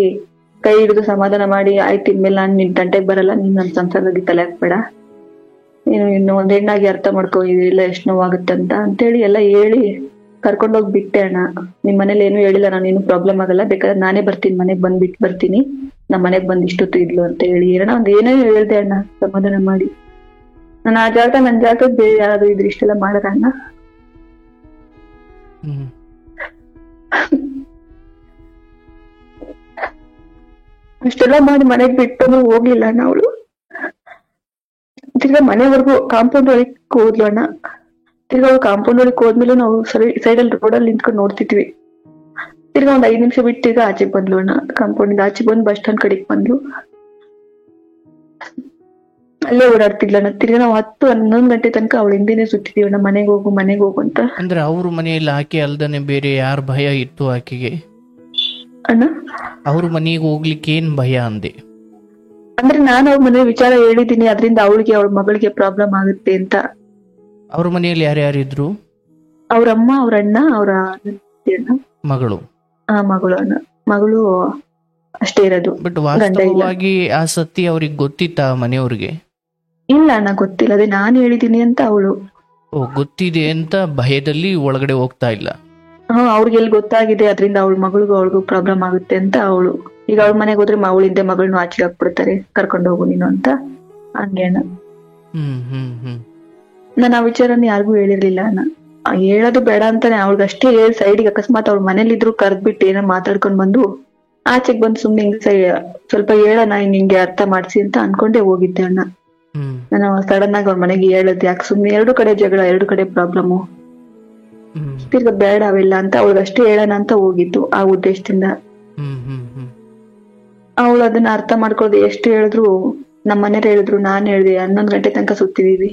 ಕೈ ಹಿಡಿದು ಸಮಾಧಾನ ಮಾಡಿ, ಆಯ್ತು ಇನ್ಮೇಲೆ ನಾನ್ ನಿನ್ ತಂಟೆಗೆ ಬರಲ್ಲ, ನೀನ್ ನನ್ ಸಂಸಾರದಲ್ಲಿ ತಲೆ ಹಾಕ್ಬೇಡ, ನೀನು ಇನ್ನು ಒಂದ್ ಹೆಣ್ಣಾಗಿ ಅರ್ಥ ಮಾಡ್ಕೋ, ಇಲ್ಲ ಎಷ್ಟ್ ನೋವಾಗುತ್ತೆ ಅಂತೇಳಿ ಎಲ್ಲ ಹೇಳಿ ಕರ್ಕೊಂಡೋಗಿ ಬಿಟ್ಟೆ ಅಣ್ಣ. ನಿಮ್ ಮನೇಲಿ ಏನು ಹೇಳಿಲ್ಲ, ನಾನು ಏನು ಪ್ರಾಬ್ಲಮ್ ಆಗಲ್ಲ, ಬೇಕಾದ್ರೆ ನಾನೇ ಬರ್ತೀನಿ, ಮನೆಗ್ ಬಂದ್ ಬಿಟ್ಟು ಬರ್ತೀನಿ, ನಮ್ ಮನೆಗ್ ಬಂದ್ ಇಷ್ಟೊತ್ತು ಇದ್ಲು ಅಂತ ಹೇಳಿ ಒಂದ್ ಏನೇ ಹೇಳ್ದೆ ಅಣ್ಣ, ಸಮಾಧಾನ ಮಾಡಿ. ನಾನು ಆ ಜಾಗ ನನ್ ಜಾಗ ಬೇರೆ ಯಾರಾದ್ರೂ ಇದ್ರೆ ಇಷ್ಟೆಲ್ಲ ಮಾಡಲ್ಲ ಅಣ್ಣ. ಅಷ್ಟೆಲ್ಲ ಮಾಡಿ ಮನೆಗ್ ಬಿಟ್ಟು ಹೋಗ್ಲಿಲ್ಲ ಅಣ್ಣ ಅವಳು. ತಿರ್ಗಾ ಮನೆವರೆಗೂ ಕಾಂಪೌಂಡ್ ಒಳಗೆ ಹೋದ್ಲು ಅಣ್ಣ. ತಿರ್ಗಾ ಅವ್ಳು ಕಾಂಪೌಂಡ್ ಒಳಗೆ ಹೋದ್ಮೇಲೆ ನಾವು ಸೈಡಲ್ಲಿ ರೋಡಲ್ಲಿ ನಿಂತ್ಕೊಂಡು ನೋಡ್ತಿದ್ವಿ. ತಿರ್ಗಾ ಒಂದ್ 5 ನಿಮಿಷ ಬಿಟ್ಟು ತಿರ್ಗಾ ಆಚೆಗೆ ಬಂದ್ಲು ಅಣ್ಣ. ಕಾಂಪೌಂಡ್ ಇಂದ ಆಚೆಗೆ ಬಂದು ಬಸ್ ಸ್ಟ್ಯಾಂಡ್ ಕಡೆಗೆ ಬಂದ್ಲು. ಅಲ್ಲೇ ಓಡಾಡ್ತಿದ್ಲಣ್ಣ. ತಿರ್ಗಾ ನಾವು 10-11 ಗಂಟೆ ತನಕ ಅವಳ ಹಿಂದೆನೆ ಸುತ್ತಿದೀವಿ ಅಣ್ಣ, ಮನೆಗೆ ಹೋಗು ಅಂತ. ಅಂದ್ರೆ ಅವ್ರ ಮನೆಯಲ್ಲಿ ಆಕೆ ಅಲ್ದನೆ ಬೇರೆ ಯಾರ ಭಯ ಇತ್ತು ಆಕೆಗೆ ಅಣ್ಣ? ಅವ್ರ ಮನೆಗೆ ಹೋಗ್ಲಿಕ್ಕೆ ಏನ್ ಭಯ ಅಂದೆ? ಅಂದ್ರೆ ನಾನು ಅವ್ರ ಮನೆ ವಿಚಾರ ಹೇಳಿದೀನಿ, ಅದ್ರಿಂದ ಅವಳಿಗೆ ಅವಳ ಮಗಳಿಗೆ ಪ್ರಾಬ್ಲಮ್ ಆಗುತ್ತೆ ಅಂತ. ಅವ್ರ ಮನೆಯಲ್ಲಿ ಯಾರ್ಯಾರಿದ್ರು? ಅವ್ರ ಅಮ್ಮ, ಅವ್ರ ಅಣ್ಣ, ಅವ್ರ ಮಗಳು. ಮಗಳು ಅಣ್ಣ, ಮಗಳು ಅಷ್ಟೇ ಇರೋದು. ಬಟ್ ವಾಸ್ತವವಾಗಿ ಆ ಸತ್ಯ ಅವ್ರಿಗೆ ಗೊತ್ತಿತ್ತ ಮನೆಯವ್ರಿಗೆ? ಇಲ್ಲ ಅಣ್ಣ, ಗೊತ್ತಿಲ್ಲ. ಅದೇ ನಾನ್ ಹೇಳಿದೀನಿ ಅಂತ ಅವಳು. ಗೊತ್ತಿದೆ ಅಂತ ಭಯದಲ್ಲಿ ಒಳಗಡೆ ಹೋಗ್ತಾ ಇಲ್ಲ. ಅವ್ರಿಗೆ ಎಲ್ಲಿ ಗೊತ್ತಾಗಿದೆ, ಅದ್ರಿಂದ ಅವಳ ಅವಳಿಗೂ ಪ್ರಾಬ್ಲಮ್ ಆಗುತ್ತೆ ಅಂತ ಅವಳು. ಈಗ ಅವಳ ಮನೆಗೆ ಹೋದ್ರೆ ಅವಳಿಂದ ಮಗಳನ್ನ ಆಚೆಗೆ ಹಾಕ್ಬಿಡ್ತಾರೆ, ಕರ್ಕೊಂಡು ಹೋಗು ನೀನು ಅಂತ. ಹಂಗೆ ಅಣ್ಣ. ನಾನು ಆ ವಿಚಾರನ ಯಾರಿಗೂ ಹೇಳಿರ್ಲಿಲ್ಲ ಅಣ್ಣ. ಹೇಳೋದು ಬೇಡ ಅಂತಾನೆ ಅವಳಿಗಷ್ಟೇ ಹೇಳಿ ಸೈಡಿಗೆ, ಅಕಸ್ಮಾತ್ ಅವ್ಳ ಮನೇಲಿ ಇದ್ರು ಕರ್ದ್ಬಿಟ್ಟು ಏನೋ ಮಾತಾಡ್ಕೊಂಡ್ ಬಂದು ಆಚೆಗೆ ಬಂದು ಸುಮ್ನೆ ಹಿಂಗ್ ಸ್ವಲ್ಪ ಹೇಳೋಣ ನಿಂಗೆ ಅರ್ಥ ಮಾಡ್ಸಿ ಅಂತ ಅನ್ಕೊಂಡೇ ಹೋಗಿದ್ದೆ ಅಣ್ಣ. ನಾನು ಸಡನ್ ಆಗಿ ಅವ್ರ ಮನೆಗೆ ಹೇಳದ್ ಯಾಕೆ, ಸುಮ್ನೆ 2 ಕಡೆ ಜಗಳ, 2 ಕಡೆ ಪ್ರಾಬ್ಲಮ್, ತಿರ್ಗ ಬೇಡ ಅವೆಲ್ಲ ಅಂತ ಅವಳಿಗಷ್ಟೇ ಹೇಳೋಣ ಅಂತ ಹೋಗಿದ್ದು ಆ ಉದ್ದೇಶದಿಂದ. ಅವಳು ಅದನ್ನ ಅರ್ಥ ಮಾಡ್ಕೊಳ್ಳೋದು. ಎಷ್ಟು ಹೇಳಿದ್ರು, ನಮ್ಮ ಮನೇಲಿ ಹೇಳಿದ್ರು, ನಾನ್ ಹೇಳ್ದೆ, 11 ಗಂಟೆ ತನಕ ಸುತ್ತಿದೀವಿ.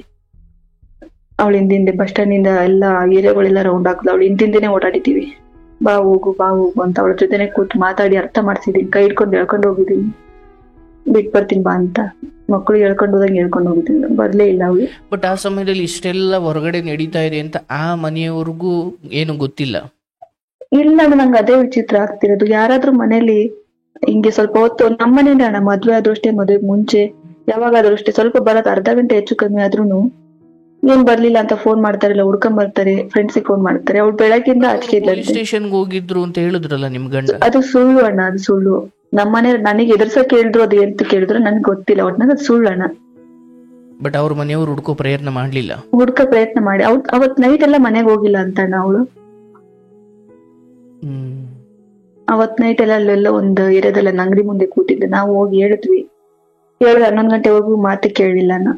ಅವಳ ಹಿಂದಿಂದೆ ಬಸ್ ಸ್ಟ್ಯಾಂಡ್ ಇಂದ ಎಲ್ಲ ಏರಿಯಾಗಳೆಲ್ಲ ರೌಂಡ್ ಹಾಕುದು, ಅವಳು ಹಿಂದಿಂದೇನೆ ಓಡಾಡಿದೀವಿ. ಬಾ ಹೋಗು ಅಂತ ಅವಳ ಜೊತೆನೆ ಕೂತು ಮಾತಾಡಿ ಅರ್ಥ ಮಾಡ್ಸಿದೀನಿ. ಕೈ ಹಿಡ್ಕೊಂಡು ಹೇಳ್ಕೊಂಡು ಹೋಗಿದೀನಿ, ಬಿಟ್ ಬರ್ತೀನಿ ಬಾ ಅಂತ. ಮಕ್ಕಳು ಹೇಳ್ಕೊಂಡು ಹೋದಂಗೆ ಹೇಳ್ಕೊಂಡು ಹೋಗಿದ್ದೀನಿ, ಬರ್ಲೇ ಇಲ್ಲ ಅವಳು. ಬಟ್ ಆ ಸಮಯದಲ್ಲಿ ಇಷ್ಟೆಲ್ಲ ಹೊರಗಡೆ ನಡೀತಾ ಇದೆ ಅಂತ ಆ ಮನೆಯವ್ರಿಗೂ ಏನು ಗೊತ್ತಿಲ್ಲ? ಇಲ್ಲ, ನಂಗೆ ಅದೇ ವಿಚಿತ್ರ ಆಗ್ತಿರೋದು. ಯಾರಾದ್ರೂ ಮನೇಲಿ ಹಿಂಗೆ ಸ್ವಲ್ಪ ಹೊತ್ತು, ನಮ್ಮ ಮನೇಲಿ ಅಣ್ಣ, ಮದ್ವೆ ಆದ್ರೂ ಅಷ್ಟೇ, ಮದ್ವೆ ಮುಂಚೆ ಯಾವಾಗಾದ್ರೂ ಅಷ್ಟೇ, ಸ್ವಲ್ಪ ಬರೋದು ಅರ್ಧ ಗಂಟೆ ಹೆಚ್ಚು ಕಮ್ಮಿ ಆದ್ರೂನು ಏನ್ ಬರ್ಲಿಲ್ಲ ಅಂತ ಫೋನ್ ಮಾಡ್ತಾರಲ್ಲ, ಹುಡ್ಕೊಂಡ್ ಬರ್ತಾರೆ, ಫ್ರೆಂಡ್ಸಿಗೆ ಫೋನ್ ಮಾಡ್ತಾರೆ. ಅವ್ಳು ಬೆಳಗ್ಗಿಂದ ಆಚೆ ಸ್ಟೇಷನ್ಗೆ ಹೋಗಿದ್ರು ಅಂತ ಹೇಳಿದ್ರಲ್ಲ ನಿಮ್ ಗಂಡ? ಅದು ಸುಳ್ಳು ಅಣ್ಣ, ಅದು ಸುಳ್ಳು. ನಮ್ಮನೆ ನನಗೆ ಎದುರ್ಸಕ್ ಹೇಳಿದ್ರು, ಅದು ಎಂತ ಕೇಳಿದ್ರು ನನ್ಗೆ ಗೊತ್ತಿಲ್ಲ, ಒಟ್ನಾಗ ಅದು ಸುಳ್ಳು ಅಣ್ಣ. ಬಟ್ ಅವ್ರ ಮನೆಯವ್ರು ಹುಡ್ಕೋ ಪ್ರಯತ್ನ ಮಾಡ್ಲಿಲ್ಲ? ಹುಡ್ಕೋ ಪ್ರಯತ್ನ ಮಾಡಿ ಅವತ್ ನೈಟ್ ಎಲ್ಲ ಮನೆಗೆ ಹೋಗಿಲ್ಲ ಅಂತ ಅಣ್ಣ ಅವಳು. ಅವತ್ ನೈಟ್ ಎಲ್ಲ ಅಲ್ಲೆಲ್ಲ ಒಂದು ಏರಿಯಾದಲ್ಲ ಅಂಗಡಿ ಮುಂದೆ ಕೂತಿದ್ದೆ. ನಾವು ಹೋಗಿ ಹೇಳಿದ್ವಿ, 11 ಗಂಟೆವರೆಗೂ ಮಾತು ಕೇಳಿಲ್ಲ ಅಣ್ಣ.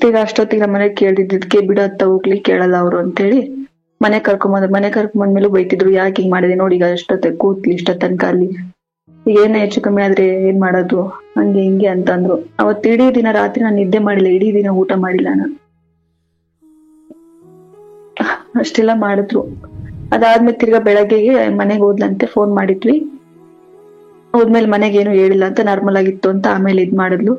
ಈಗ ಅಷ್ಟೊತ್ತಿಗೆ ನಮ್ಮ ಮನೆಗೆ ಕೇಳಿದ್ದಕ್ಕೆ ಬಿಡತ್ತ ಹೋಗ್ಲಿ, ಕೇಳಲ್ಲ ಅವ್ರು ಅಂತೇಳಿ ಮನೆ ಕರ್ಕೊಂಬಂದ್ಮೇಲೂ ಬೈತಿದ್ರು, ಯಾಕೆ ಹಿಂಗ್ ಮಾಡಿದೆ ನೋಡಿ, ಈಗ ಅಷ್ಟೊತ್ತಿಗೆ ಕೂತ್ಲಿ ಇಷ್ಟ ತನಕ ಅಲ್ಲಿ, ಈಗ ಏನೇ ಹೆಚ್ಚು ಕಮ್ಮಿ ಆದ್ರೆ ಏನ್ ಮಾಡೋದು, ಹಂಗೆ ಹಿಂಗೆ ಅಂತಂದ್ರು. ಅವತ್ತು ಇಡೀ ದಿನ ರಾತ್ರಿ ನಾನು ನಿದ್ದೆ ಮಾಡಿಲ್ಲ, ಇಡೀ ದಿನ ಊಟ ಮಾಡಿಲ್ಲ ನಾನು. ಅಷ್ಟೆಲ್ಲ ಮಾಡಿದ್ರು. ಅದಾದ್ಮೇಲೆ ತಿರ್ಗಾ ಬೆಳಗ್ಗೆಗೆ ಮನೆಗೆ ಹೋದ್ಲಂತೆ, ಫೋನ್ ಮಾಡಿದ್ವಿ. ಹೋದ್ಮೇಲೆ ಮನೆಗೆ ಏನು ಹೇಳಿಲ್ಲ ಅಂತ, ನಾರ್ಮಲ್ ಆಗಿತ್ತು ಅಂತ ಆಮೇಲೆ ಇದ್ ಮಾಡಿದ್ಲು.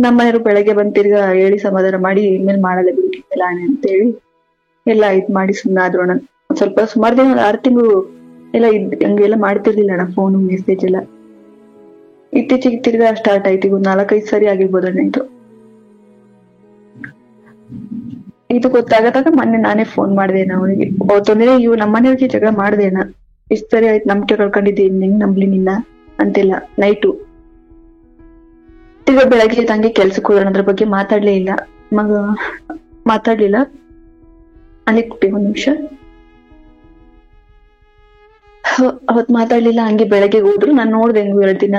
ನಮ್ಮನೆಯವರು ಬೆಳಗ್ಗೆ ಬಂದ್ ತಿರ್ಗಾ ಹೇಳಿ ಸಮಾಧಾನ ಮಾಡಿ, ಇನ್ಮೇಲೆ ಮಾಡಲ್ಲ ಬಿಟ್ಟಿಲ್ಲ ಅಂತ ಹೇಳಿ ಎಲ್ಲ ಇದ್ ಮಾಡಿ ಸುಮ್ಮನಾದ್ರು ಅಣ್ಣ. ಸ್ವಲ್ಪ ಸುಮಾರು ದಿನ 6 ತಿಂಗಳು ಎಲ್ಲ ಹಂಗೆಲ್ಲ ಮಾಡ್ತಿರ್ಲಿಲ್ಲ ಅಣ್ಣ, ಫೋನು ಮೆಸೇಜ್ ಎಲ್ಲ. ಇತ್ತೀಚೆಗೆ ತಿರ್ಗಾ ಸ್ಟಾರ್ಟ್ ಆಯ್ತು, ಈಗ 4-5 ಸರಿ ಆಗಿರ್ಬೋದಣ್ಣ ಇದು. ಇದು ಗೊತ್ತಾಗದಾಗ ಮೊನ್ನೆ ನಾನೇ ಫೋನ್ ಮಾಡ್ದೆ ಅವನಿಗೆ. ಅವತ್ತೊಂದಿನ ನಮ್ಮ ಮನೆಯವ್ರಿಗೆ ಜಗಳ ಮಾಡ್ದೆ ಅಣ್ಣ, ಇಷ್ಟ್ ಸರಿ ಆಯ್ತು, ನಂಬಿಕೆ ಕಳ್ಕೊಂಡಿದ್ದೆ, ಹೆಂಗ್ ನಂಬ್ಲಿ ನಿನ್ನ ಅಂತೆಲ್ಲ. ನೈಟು ತಿರ್ಗಾ ಬೆಳಗ್ಗೆ ತಂಗಿ ಕೆಲ್ಸಕ್ಕೆ ಹೋಗೋಣ, ಅದ್ರ ಬಗ್ಗೆ ಮಾತಾಡ್ಲೇ ಇಲ್ಲ. ಮಾತಾಡ್ಲಿಲ್ಲ. ಅಲ್ಲಿ ಕುಟ್ಟಿ 1 ನಿಮಿಷ. ಅವತ್ ಮಾತಾಡ್ಲಿಲ್ಲ, ಹಂಗೆ ಬೆಳಗ್ಗೆ ಹೋದ್ರು. ನಾನ್ ನೋಡ್ದೆ ಹೆಂಗು 2 ದಿನ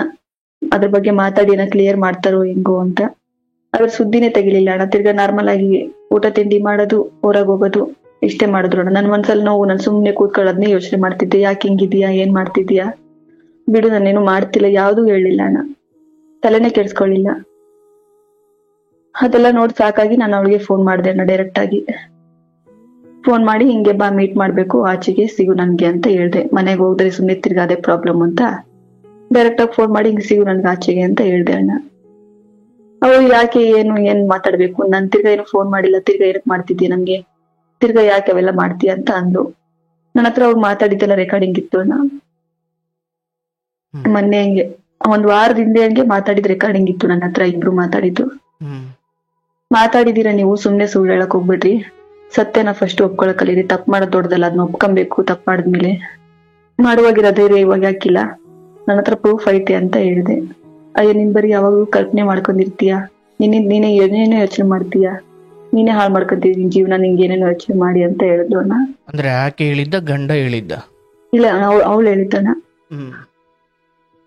ಅದ್ರ ಬಗ್ಗೆ ಮಾತಾಡಿ ಏನೋ ಕ್ಲಿಯರ್ ಮಾಡ್ತಾರೋ ಹೆಂಗೋ ಅಂತ. ಅದ್ರ ಸುದ್ದಿನೇ ತೆಗಿಲಿಲ್ಲ ಅಣ್ಣ. ತಿರ್ಗಾ ನಾರ್ಮಲ್ ಆಗಿ ಊಟ ತಿಂಡಿ ಮಾಡೋದು, ಹೊರಗ್ ಹೋಗೋದು, ಇಷ್ಟೇ ಮಾಡಿದ್ರು ಅಣ್ಣ. ನನ್ ಮನ್ಸಲ್ಲಿ ನೋವು, ನಾನು ಸುಮ್ನೆ ಕೂತ್ಕೊಳ್ಳೋದ್ನೇ ಯೋಚನೆ ಮಾಡ್ತಿದ್ದೆ. ಯಾಕೆ ಹಿಂಗಿದ್ಯಾ, ಏನ್ ಮಾಡ್ತಿದ್ಯಾ, ಬಿಡು ನಾನೇನು ಮಾಡ್ತಿಲ್ಲ, ಯಾವ್ದು ಹೇಳಿಲ್ಲ ಅಣ್ಣ, ತಲೆನೇ ಕೆಡ್ಸ್ಕೊಳ್ಳಿಲ್ಲ. ಅದೆಲ್ಲ ನೋಡ್ ಸಾಕಾಗಿ ನಾನು ಅವಳಿಗೆ ಫೋನ್ ಮಾಡ್ದೆ ಅಣ್ಣ. ಡೈರೆಕ್ಟ್ ಆಗಿ ಫೋನ್ ಮಾಡಿ ಹಿಂಗೆ ಬಾ ಮೀಟ್ ಮಾಡ್ಬೇಕು, ಆಚೆಗೆ ಸಿಗು ನನ್ಗೆ ಅಂತ ಹೇಳ್ದೆ. ಮನೆಗೆ ಹೋದ್ರೆ ಸುಮ್ನೆ ತಿರ್ಗಾ ಅದೇ ಪ್ರಾಬ್ಲಮ್ ಅಂತ ಡೈರೆಕ್ಟ್ ಆಗಿ ಫೋನ್ ಮಾಡಿ ಹಿಂಗ್ ಸಿಗು ನನ್ಗೆ ಆಚೆಗೆ ಅಂತ ಹೇಳ್ದೆ ಅಣ್ಣ. ಅವಳು ಯಾಕೆ ಏನ್ ಮಾತಾಡ್ಬೇಕು, ನಾನ್ ತಿರ್ಗಾ ಏನು ಫೋನ್ ಮಾಡಿಲ್ಲ, ತಿರ್ಗಾ ಏನಕ್ ಮಾಡ್ತಿದ್ಯಾ ನನ್ಗೆ, ತಿರ್ಗಾ ಯಾಕೆ ಅವೆಲ್ಲ ಮಾಡ್ತೀಯ ಅಂತ ಅಂದ್ಲು. ನನ್ನ ಹತ್ರ ಅವ್ರು ಮಾತಾಡಿದ್ದೆಲ್ಲ ರೆಕಾರ್ಡಿಂಗ್ ಇತ್ತು ಅಣ್ಣ. ಮೊನ್ನೆ ಹಂಗೆ ಒಂದ್ ವಾರದ ಹಿಂದೆ ಹಂಗೆ ಮಾತಾಡಿದ್ ರೆಕಾರ್ಡಿಂಗ್ ಇತ್ತು ನನ್ನ ಹತ್ರ, ಇಬ್ರು ಮಾತಾಡಿದ್ದು. ಮಾತಾಡಿದೀರ ನೀವು, ಸುಮ್ನೆ ಸುಳ್ಳು ಹೇಳಕ್ ಹೋಗ್ಬಿಡ್ರಿ, ಸತ್ಯನ ಫಸ್ಟ್ ಒಪ್ಕೊಳಕ್ ಕಲೀರಿ, ತಪ್ಪು ಮಾಡೋದ್ ದೊಡ್ಡದಲ್ಲ, ಅದನ್ನ ಒಪ್ಕೊಬೇಕು. ತಪ್ಪು ಮಾಡಿದ್ಮೇಲೆ ಮಾಡುವಾಗಿರೋ ಧೈರ್ಯ ಇವಾಗ ಯಾಕಿಲ್ಲ, ನನ್ನ ಹತ್ರ ಪ್ರೂಫ್ ಐತೆ ಅಂತ ಹೇಳ್ದೆ. ಅಯ್ಯೋ ನಿನ್ ಬರೀ ಯಾವಾಗೂ ಕಲ್ಪನೆ ಮಾಡ್ಕೊಂಡಿರ್ತೀಯ, ನೀನೇ ಏನೇನೋ ಯೋಚನೆ ಮಾಡ್ತೀಯ, ನೀನೇ ಹಾಳು ಮಾಡ್ಕೊಂತೀಯ ನಿನ್ ಜೀವನ, ನಿಂಗೆ ಏನೇನೋ ಯೋಚನೆ ಮಾಡಿ ಅಂತ ಹೇಳಿದ್ಲು ಅಣ್ಣ. ಅಂದ್ರೆ ಯಾಕೆ ಹೇಳಿದ್ದ, ಗಂಡ ಹೇಳಿದ್ದ? ಇಲ್ಲ ಅವಳು ಹೇಳಿದ್ದಣ್ಣ.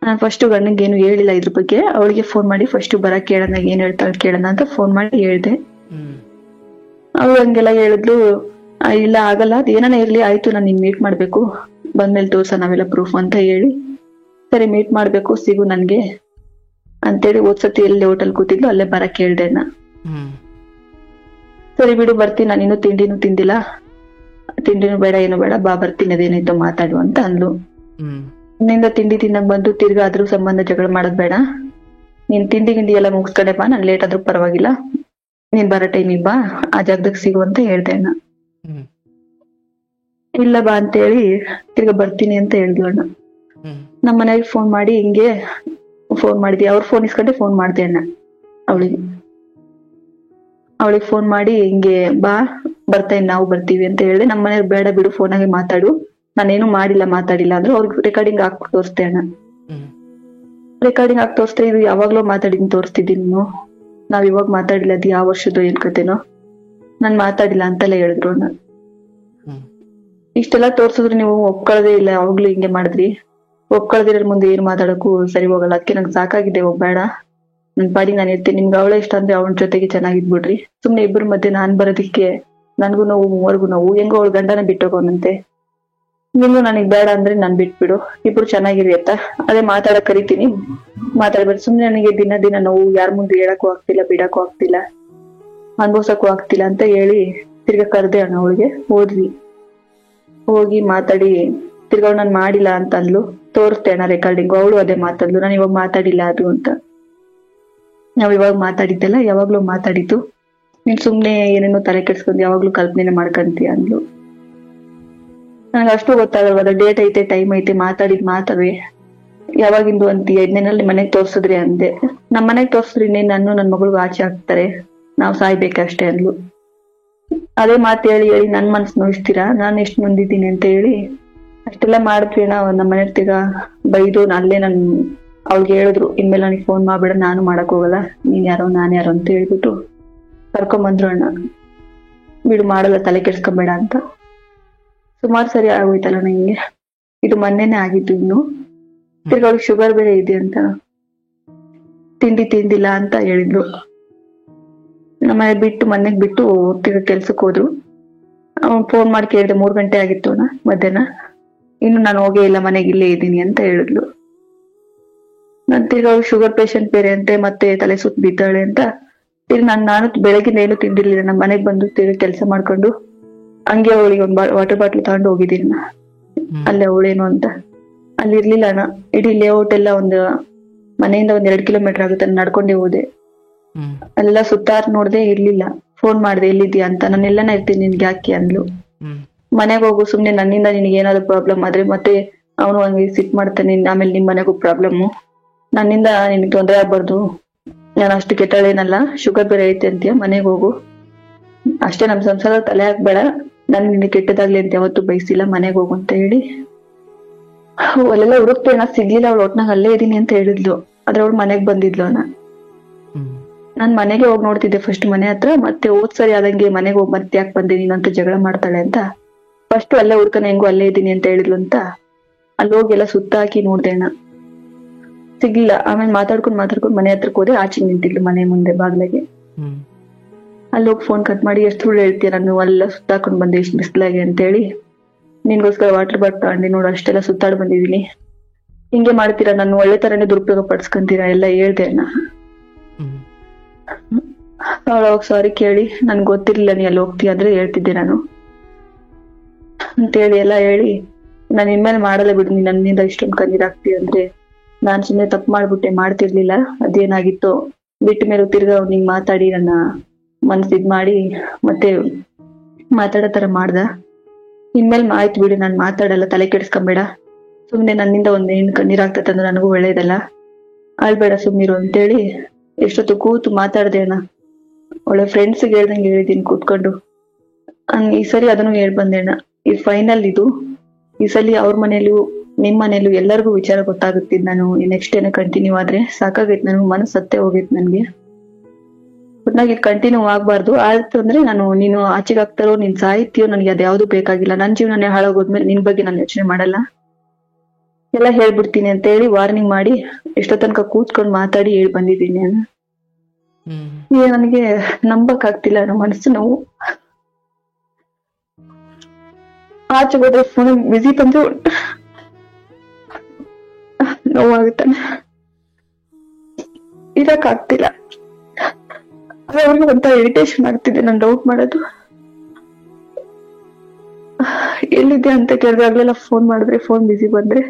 ನಾನ್ ಫಸ್ಟ್ ಗಂಡಂಗೆ ಏನು ಹೇಳಿಲ್ಲ ಇದ್ರ ಬಗ್ಗೆ. ಅವಳಿಗೆ ಫೋನ್ ಮಾಡಿ ಫಸ್ಟ್ ಬರಕ್ ಕೇಳೋಣ, ಏನ್ ಹೇಳ್ತಾಳೆ ಕೇಳೋಣ ಅಂತ ಫೋನ್ ಮಾಡಿ ಹೇಳ್ದೆ. ಅವಳು ಹಂಗೆಲ್ಲ ಹೇಳಿದ್ಲು, ಇಲ್ಲ ಆಗಲ್ಲ, ಅದ್ ಏನಾನ ಇರ್ಲಿ, ಆಯ್ತು ನಾನು ನಿನ್ ಮೀಟ್ ಮಾಡ್ಬೇಕು, ಬಂದ್ಮೇಲೆ ತೋರ್ಸ ನಾವೆಲ್ಲ ಪ್ರೂಫ್ ಅಂತ ಹೇಳಿ, ಸರಿ ಮೀಟ್ ಮಾಡ್ಬೇಕು, ಸಿಗು ನನ್ಗೆ ಅಂತೇಳಿ ಓದ್ಸತಿ ಎಲ್ಲಿ ಹೋಟೆಲ್ ಕೂತಿದ್ಲು ಅಲ್ಲೇ ಬರಕ್ ಹೇಳ್ದೆ ಅಣ್ಣ. ಸರಿ ಬಿಡು ಬರ್ತೀನಿ, ನಾನು ಇನ್ನೂ ತಿಂಡಿನೂ ತಿಂದಿಲ್ಲ, ತಿಂಡಿನೂ ಬೇಡ ಏನು ಬೇಡ, ಬಾ ಬರ್ತೀನಿ, ಅದೇನಾಯ್ತು ಮಾತಾಡು ಅಂತ ಅಂದ್ಲು. ನಿನ್ನಿಂದ ತಿಂಡಿ ತಿನ್ನಕ್ ಬಂದು ತಿರ್ಗಾ ಅದ್ರ ಸಂಬಂಧ ಜಗಳ ಮಾಡೋದ್ ಬೇಡ, ನೀನ್ ತಿಂಡಿ ಗಿಂಡಿ ಎಲ್ಲ ಮುಗಿಸ್ಕೊಂಡೆ ಬಾ, ನಾನ್ ಲೇಟ್ ಆದ್ರೂ ಪರವಾಗಿಲ್ಲ, ನೀನ್ ಬರೋ ಟೈಮಿಗೆ ಬಾ, ಆ ಜಾಗದಾಗ ಸಿಗು ಅಂತ ಹೇಳ್ದೆ ಅಣ್ಣ. ಇಲ್ಲ ಬಾ ಅಂತೇಳಿ ತಿರ್ಗಾ ಬರ್ತೀನಿ ಅಂತ ಹೇಳಿದ್ಲು ಅಣ್ಣ. ನಮ್ಮ ಮನೆಗೆ ಫೋನ್ ಮಾಡಿ ಹಿಂಗೆ ಫೋನ್ ಮಾಡಿದ್ವಿ, ಅವ್ರ ಫೋನ್ ಇಸ್ಕೊಂಡೆ ಫೋನ್ ಮಾಡ್ದೆ ಅಣ್ಣ ಅವಳಿಗೆ ಫೋನ್ ಮಾಡಿ ಹಿಂಗೆ ಬಾ ಬರ್ತೀನಿ, ನಾವು ಬರ್ತೀವಿ ಅಂತ ಹೇಳಿದೆ. ನಮ್ಮ ಮನೆಯವ್ರು ಬೇಡ ಬಿಡು, ಫೋನಾಗೆ ಮಾತಾಡು, ನಾನೇನು ಮಾತಾಡಿಲ್ಲ ಅಂದ್ರೆ ಅವ್ರಿಗೆ ರೆಕಾರ್ಡಿಂಗ್ ಹಾಕ್ಬಿಟ್ಟು ತೋರಿಸ್ದೆ ಅಣ್ಣ. ರೆಕಾರ್ಡಿಂಗ್ ಹಾಕಿ ತೋರಿಸ್ದೆ, ಇದು ಯಾವಾಗ್ಲೂ ಮಾತಾಡಿದ್ ತೋರಿಸ್ತಿದ್ದೀನಿ, ನಾವ್ ಇವಾಗ ಮಾತಾಡಿಲ್ಲ, ಅದು ಯಾವ ವರ್ಷದ್ದು ಏನ್ ಕತೆನೋ, ನಾನ್ ಮಾತಾಡಿಲ್ಲ ಅಂತೆಲ್ಲ ಹೇಳಿದ್ರು ಅಣ್ಣ. ಇಷ್ಟೆಲ್ಲಾ ತೋರ್ಸಿದ್ರು ನೀವು ಒಪ್ಕೊಳ್ಳೋದೇ ಇಲ್ಲ, ಯಾವಾಗ್ಲೂ ಹಿಂಗೆ ಮಾಡಿದ್ರಿ, ಒಪ್ಕೊಳ್ದಿರ ಮುಂದೆ ಏನ್ ಮಾತಾಡಕ್ಕೂ ಸರಿ ಹೋಗಲ್ಲ, ಅದಕ್ಕೆ ನಂಗೆ ಸಾಕಾಗಿದೆ, ಹೋಗ್ಬೇಡ, ನನ್ ಪಾಡಿ ನಾನು ಇರ್ತೀನಿ, ನಿಮ್ಗೆ ಅವಳ ಇಷ್ಟ ಅಂದ್ರೆ ಅವಳ ಜೊತೆಗೆ ಚೆನ್ನಾಗಿದ್ಬಿಡ್ರಿ, ಸುಮ್ನೆ ಇಬ್ಬರ ಮಧ್ಯೆ ನಾನ್ ಬರೋದಿಕ್ಕೆ ನನ್ಗೂ ನೋವು, ಮೂವರ್ಗು ನೋವು, ಹೆಂಗೋ ಅವಳ ಗಂಡನ ಬಿಟ್ಟೋಗೋನಂತೆ, ನಿಮ್ಗೂ ನನಗ್ ಬೇಡ ಅಂದ್ರೆ ನಾನ್ ಬಿಟ್ಬಿಡು, ಇಬ್ರು ಚೆನ್ನಾಗಿರಿ ಅಂತ ಅದೇ ಮಾತಾಡಕ್ ಕರಿತೀನಿ, ಮಾತಾಡ್ಬೇಡಿ, ಸುಮ್ನೆ ನನಗೆ ದಿನ ದಿನ ನೋವು, ಯಾರ ಮುಂದೆ ಹೇಳಕ್ಕೂ ಆಗ್ತಿಲ್ಲ, ಬಿಡಕ್ಕೂ ಆಗ್ತಿಲ್ಲ, ಅನ್ಭವ್ಸಕ್ಕೂ ಆಗ್ತಿಲ್ಲ ಅಂತ ಹೇಳಿ ತಿರ್ಗಾ ಕರ್ದೆ ಅಣ್ಣ ಅವಳಿಗೆ. ಹೋಗಿ ಮಾತಾಡಿ ತಿರ್ಗಾ ನಾನ್ ಮಾಡಿಲ್ಲ ಅಂತ ಅಂದ್ಲು, ತೋರಿಸ್ದೆ ಅಣ್ಣ ರೆಕಾರ್ಡಿಂಗ್. ಅವಳು ಅದೇ ಮಾತಾಡ್ಲು, ನಾನು ಇವಾಗ ಮಾತಾಡಿಲ್ಲ ಅದು ಅಂತ. ನಾವ್ ಇವಾಗ ಮಾತಾಡಿದ್ದೆಲ್ಲ ಯಾವಾಗ್ಲೂ ಮಾತಾಡಿದ್ದು, ನೀನ್ ಸುಮ್ನೆ ಏನೇನೋ ತಲೆ ಕೆಡ್ಸ್ಕೊಂಡು ಯಾವಾಗ್ಲೂ ಕಲ್ಪನೆ ಮಾಡ್ಕಂತೀಯ ಅಂದ್ಲು. ನನಗೆ ಅಷ್ಟು ಗೊತ್ತಾಗಲ್ವಲ್ಲ, ಡೇಟ್ ಐತೆ, ಟೈಮ್ ಐತೆ, ಮಾತಾಡಿದ್ ಮಾತವೇ ಯಾವಾಗಿಂದು ಅಂತೀಯ, ಇದನ್ನೇನಲ್ಲಿ ಮನೆಗ್ ತೋರ್ಸಿದ್ರಿ ಅಂದೆ. ನಮ್ ಮನೆಗ್ ತೋರ್ಸಿದ್ರಿ ನಾನು ನನ್ ಮಗಳಿಗೂ ಆಚೆ ಹಾಕ್ತಾರೆ, ನಾವ್ ಸಾಯ್ಬೇಕಷ್ಟೇ ಅಂದ್ಲು. ಅದೇ ಮಾತು ಹೇಳಿ ಹೇಳಿ ನನ್ ಮನ್ಸ್ ನೋಯಿಸ್ತೀರಾ, ನಾನ್ ಎಷ್ಟ್ ನೊಂದಿದ್ದೀನಿ ಅಂತ ಹೇಳಿ ಅಷ್ಟೆಲ್ಲಾ ಮಾಡಿದ್ವಿ ಅಣ್ಣ. ನಮ್ಮ ಮನೆಯವ್ರ ತಿರ್ಗಾ ಬೈದು ಅಲ್ಲೇ ನನ್ ಅವ್ಳಿಗೆ ಹೇಳಿದ್ರು, ಇನ್ಮೇಲೆ ನನಗೆ ಫೋನ್ ಮಾಡ್ಬೇಡ, ನಾನು ಮಾಡಕ್ ಹೋಗಲ್ಲ, ನೀನ್ ಯಾರೋ ನಾನ್ ಯಾರೋ ಅಂತ ಹೇಳ್ಬಿಟ್ಟು ಕರ್ಕೊಂಬಂದ್ರು ಅಣ್ಣ. ಬಿಡು ಮಾಡಲ್ಲ, ತಲೆ ಕೆಡ್ಸ್ಕೊಂಬೇಡ ಅಂತ. ಸುಮಾರು ಸರಿ ಆಗೋಯ್ತಲ್ಲ ನಂಗೆ, ಇದು ಮೊನ್ನೆನೆ ಆಗಿದ್ದು. ಇನ್ನು ತಿರ್ಗಾ ಅವ್ಳಿಗೆ ಶುಗರ್ ಬೇರೆ ಇದೆ ಅಂತ, ತಿಂಡಿ ತಿಂದಿಲ್ಲ ಅಂತ ಹೇಳಿದ್ರು. ನಮ್ಮನೆ ಬಿಟ್ಟು ಮನೆಗ್ ಬಿಟ್ಟು ತಿರ್ಗಾ ಕೆಲ್ಸಕ್ ಹೋದ್ರು. ಅವ್ನ್ ಫೋನ್ ಮಾಡಿ ಕೇಳಿದೆ, 3 ಗಂಟೆ ಆಗಿತ್ತು ಅಣ್ಣ ಮಧ್ಯಾಹ್ನ, ಇನ್ನು ನಾನು ಹೋಗೇ ಇಲ್ಲ, ಮನೆಗೆ ಇಲ್ಲೇ ಇದ್ದೀನಿ ಅಂತ ಹೇಳಿದ್ಲು. ನನ್ ತಿರ್ಗಾ ಅವ್ಳು ಶುಗರ್ ಪೇಷಂಟ್ ಬೇರೆ ಅಂತೆ, ಮತ್ತೆ ತಲೆ ಸುತ್ತ ಬಿದ್ದಾಳೆ ಅಂತ ತಿರ್ಗಿ ನಾನು ಬೆಳಗಿಂದ ಏನು ತಿಂದಿರ್ಲಿಲ್ಲ. ನಮ್ಮ ಮನೆಗ್ ಬಂದು ತಿರ್ಗಿ ಕೆಲಸ ಮಾಡ್ಕೊಂಡು ಹಂಗೆ ಅವಳಿಗೆ ಒಂದ್ ವಾಟರ್ ಬಾಟ್ಲ್ ತಗೊಂಡು ಹೋಗಿದ್ದೀನಿ ಅಲ್ಲೇ ಅವಳೇನು ಅಂತ. ಅಲ್ಲಿ ಇರ್ಲಿಲ್ಲ ಅಣ್ಣ, ಇಡೀ ಲೇಔಟ್ ಎಲ್ಲ ಮನೆಯಿಂದ 2 ಕಿಲೋಮೀಟರ್ ಆಗುತ್ತೆ, ನಡ್ಕೊಂಡೇ ಹೋದೆ. ಎಲ್ಲ ಸುತ್ತಾರ್ ನೋಡ್ದೆ, ಇರ್ಲಿಲ್ಲ. ಫೋನ್ ಮಾಡ್ದೆ ಎಲ್ಲಿದ್ಯಾ ಅಂತ, ನಾನು ಎಲ್ಲಾನ ಇರ್ತೀನಿ, ನಿನ್ಗೆ ಯಾಕೆ ಅಂದ್ಲು. ಮನೆಗ್ ಹೋಗು, ಸುಮ್ನೆ ನನ್ನಿಂದ ನಿನ್ಗೆ ಏನಾದ್ರು ಪ್ರಾಬ್ಲಮ್ ಆದ್ರೆ ಮತ್ತೆ ಅವನು ಹಂಗೆ ಸಿಟ್ ಮಾಡ್ತಾನೆ, ಆಮೇಲೆ ನಿಮ್ ಮನೆಗೂ ಪ್ರಾಬ್ಲಮ್ಮು, ನನ್ನಿಂದ ನಿನ್ಗೆ ತೊಂದ್ರೆ ಆಗ್ಬಾರ್ದು, ನಾನು ಅಷ್ಟು ಕೆಟ್ಟಳೇನಲ್ಲ, ಶುಗರ್ ಬೇರೆ ಐತೆ ಅಂತೀಯ, ಮನೆಗ್ ಹೋಗು ಅಷ್ಟೇ, ನಮ್ ಸಂಸಾರ ತಲೆ ಹಾಕ್ಬೇಡ, ನನ್ ನಿನ್ಗೆ ಕೆಟ್ಟದಾಗ್ಲಿ ಅಂತ ಯಾವತ್ತೂ ಬಯಸಿಲ್ಲ, ಮನೆಗ್ ಹೋಗು ಅಂತ ಹೇಳಿ ಅಲ್ಲೆಲ್ಲ ಹುಡುಕ್ತೆ ಅಣ್ಣ, ಸಿಗ್ಲಿಲ್ಲ. ಅವಳು ಒಟ್ನಾಗ ಅಲ್ಲೇ ಇದೀನಿ ಅಂತ ಹೇಳಿದ್ಲು, ಆದ್ರೆ ಅವಳು ಮನೆಗ್ ಬಂದಿದ್ಲು ಅಣ್ಣ. ನಾನ್ ಮನೆಗೆ ಹೋಗಿ ನೋಡ್ತಿದ್ದೆ ಫಸ್ಟ್ ಮನೆ ಹತ್ರ, ಮತ್ತೆ ಸರಿ ಆದಂಗೆ ಮನೆಗೆ ಹೋಗಿ ಮತ್ತೆ ಯಾಕೆ ಬಂದೆ ನೀನು ಅಂತ ಜಗಳ ಮಾಡ್ತಾಳೆ ಅಂತ ಫಸ್ಟ್ ಅಲ್ಲೇ ಹುಡ್ಕನ, ಹೆಂಗು ಅಲ್ಲೇ ಇದೀನಿ ಅಂತ ಹೇಳಿದ್ಲು ಅಂತ ಅಲ್ಲಿ ಹೋಗಿ ಎಲ್ಲ ಸುತ್ತ ಹಾಕಿ ನೋಡ್ದೆ ಅಣ್ಣ, ಸಿಗ್ಲಿಲ್ಲ. ಆಮೇಲೆ ಮಾತಾಡ್ಕೊಂಡ್ ಮನೆ ಹತ್ರಕ್ ಹೋದೆ, ಆಚೆ ನಿಂತಿದ್ಲು ಮನೆ ಮುಂದೆ ಬಾಗ್ಲಿಗೆ. ಅಲ್ಲಿ ಹೋಗಿ ಫೋನ್ ಕಟ್ ಮಾಡಿ ಎಷ್ಟು ಸುಳ್ಳು ಹೇಳ್ತೀಯ, ನಾನು ಅಲ್ಲ ಸುತ್ತಾಕೊಂಡ್ ಬಂದೆ ಇಷ್ಟು ಬಿಸ್ಲಾಗೆ ಅಂತೇಳಿ, ನಿನ್ಗೋಸ್ಕರ ವಾಟರ್ ಬಾಟಲ್ ತಗೊಂಡು ನೋಡು ಅಷ್ಟೆಲ್ಲ ಸುತ್ತಾಡ್ ಬಂದಿದೀನಿ, ಹಿಂಗೆ ಮಾಡ್ತೀರಾ, ನಾನು ಒಳ್ಳೆ ತರನೇ ದುರುಪಯೋಗ ಪಡಿಸ್ಕೊಂತೀರಾ ಎಲ್ಲ ಹೇಳ್ದೆ ಅಣ್ಣ. ಅವಳವಾಗ ಸಾರಿ ಕೇಳಿ ನನ್ಗೆ ಗೊತ್ತಿರ್ಲಿಲ್ಲ ನೀ ಅಲ್ಲಿ ಹೋಗ್ತೀಯ ಅಂದ್ರೆ ಹೇಳ್ತಿದ್ದೆ ನಾನು ಅಂತೇಳಿ ಎಲ್ಲ ಹೇಳಿ, ನಾನು ಇನ್ಮೇಲೆ ಮಾಡಲ್ಲ ಬಿಡು, ನೀನ್ ನನ್ನಿಂದ ಇಷ್ಟೊಂದು ಕಣ್ಣೀರಾಗ್ತೀಯ ಅಂದ್ರೆ ನಾನ್ ಸುಮ್ನೆ ತಪ್ಪು ಮಾಡ್ಬಿಟ್ಟೆ, ಮಾಡ್ತಿರ್ಲಿಲ್ಲ, ಅದೇನಾಗಿತ್ತು ಬಿಟ್ಟ ಮೇಲೆ ತಿರ್ಗಾ ನಿಂಗ್ ಮಾತಾಡಿ ನನ್ನ ಮನ್ಸ್ ಇದ್ ಮಾಡಿ ಮತ್ತೆ ಮಾತಾಡೋ ತರ ಮಾಡ್ದ. ಇನ್ಮೇಲೆ ಆಯ್ತು ಬಿಡು, ನಾನ್ ಮಾತಾಡಲ್ಲ, ತಲೆ ಕೆಡಿಸ್ಕೊಂಬೇಡ, ಸುಮ್ನೆ ನನ್ನಿಂದ ಒಂದ್ ಹೆಣ್ಣು ಕಣ್ಣೀರಾಗ್ತದಂದ್ರೆ ನನಗೂ ಒಳ್ಳೇದಲ್ಲ, ಆಳ್ಬೇಡ ಸುಮ್ನಿರು ಅಂತೇಳಿ ಎಷ್ಟೊತ್ತು ಕೂತು ಮಾತಾಡ್ದೆ ಅಣ್ಣ. ಒಳ್ಳೆ ಫ್ರೆಂಡ್ಸ್ಗೆ ಹೇಳ್ದಂಗೆ ಹೇಳಿದೀನಿ ಕೂತ್ಕೊಂಡು. ಈ ಸರಿ ಅದನ್ನು ಹೇಳ್ ಬಂದೆ ಅಣ್ಣ, ಈ ಫೈನಲ್ ಇದು, ಈ ಸಲಿ ಅವ್ರ ಮನೇಲೂ ನಿಮ್ ಮನೇಲೂ ಎಲ್ಲರಿಗೂ ವಿಚಾರ ಗೊತ್ತಾಗುತ್ತಿದ್, ನಾನು ನೆಕ್ಸ್ಟ್ ಏನೋ ಕಂಟಿನ್ಯೂ ಆದ್ರೆ ಸಾಕಾಗೈತ್, ನನಗೆ ಮನಸ್ಸು ಸತ್ತೇ ಹೋಗೈತ್ ನನ್ಗೆ. ಒಟ್ನಾಗಿ ಇದು ಕಂಟಿನ್ಯೂ ಆಗ್ಬಾರ್ದು, ಆಯ್ತು ಅಂದ್ರೆ ನೀನು ಆಚೆಗೆ ಆಗ್ತಾರೋ ನೀನ್ ಸಾಹಿತ್ಯೋ ನನಗೆ ಅದ್ಯಾವ್ದು ಬೇಕಾಗಿಲ್ಲ, ನನ್ ಜೀವನನೇ ಹಾಳಾಗೋದ್ಮೇಲೆ ನಿನ್ ಬಗ್ಗೆ ನಾನು ಯೋಚನೆ ಮಾಡಲ್ಲ, ಎಲ್ಲ ಹೇಳ್ಬಿಡ್ತೀನಿ ಅಂತ ಹೇಳಿ ವಾರ್ನಿಂಗ್ ಮಾಡಿ ಎಷ್ಟೋ ತನಕ ಕೂತ್ಕೊಂಡ್ ಮಾತಾಡಿ ಹೇಳ್ ಬಂದಿದ್ದೀನಿ ನಾನು. ನನಗೆ ನಂಬಕ್ ಆಗ್ತಿಲ್ಲ, ನನ್ನ ಮನಸ್ಸು ನೋವು. ಆಚೆ ಹೋದ್ರೆ ಫೋನ್ ಬಿಸಿ ಬಂದು ನೋವಾಗುತ್ತಾನೆ, ಇರಕ್ ಆಗ್ತಿಲ್ಲ. ಅವ್ರಿಗೆ ಒಂಥರ ಇರಿಟೇಷನ್ ಆಗ್ತಿದೆ, ನಾನು ಡೌಟ್ ಮಾಡೋದು ಎಲ್ಲಿದೆ ಅಂತ ಕೇಳಿದಾಗ್ಲೆಲ್ಲ ಫೋನ್ ಮಾಡಿದ್ರೆ ಫೋನ್ ಬಿಸಿ ಬಂದ್ರೆ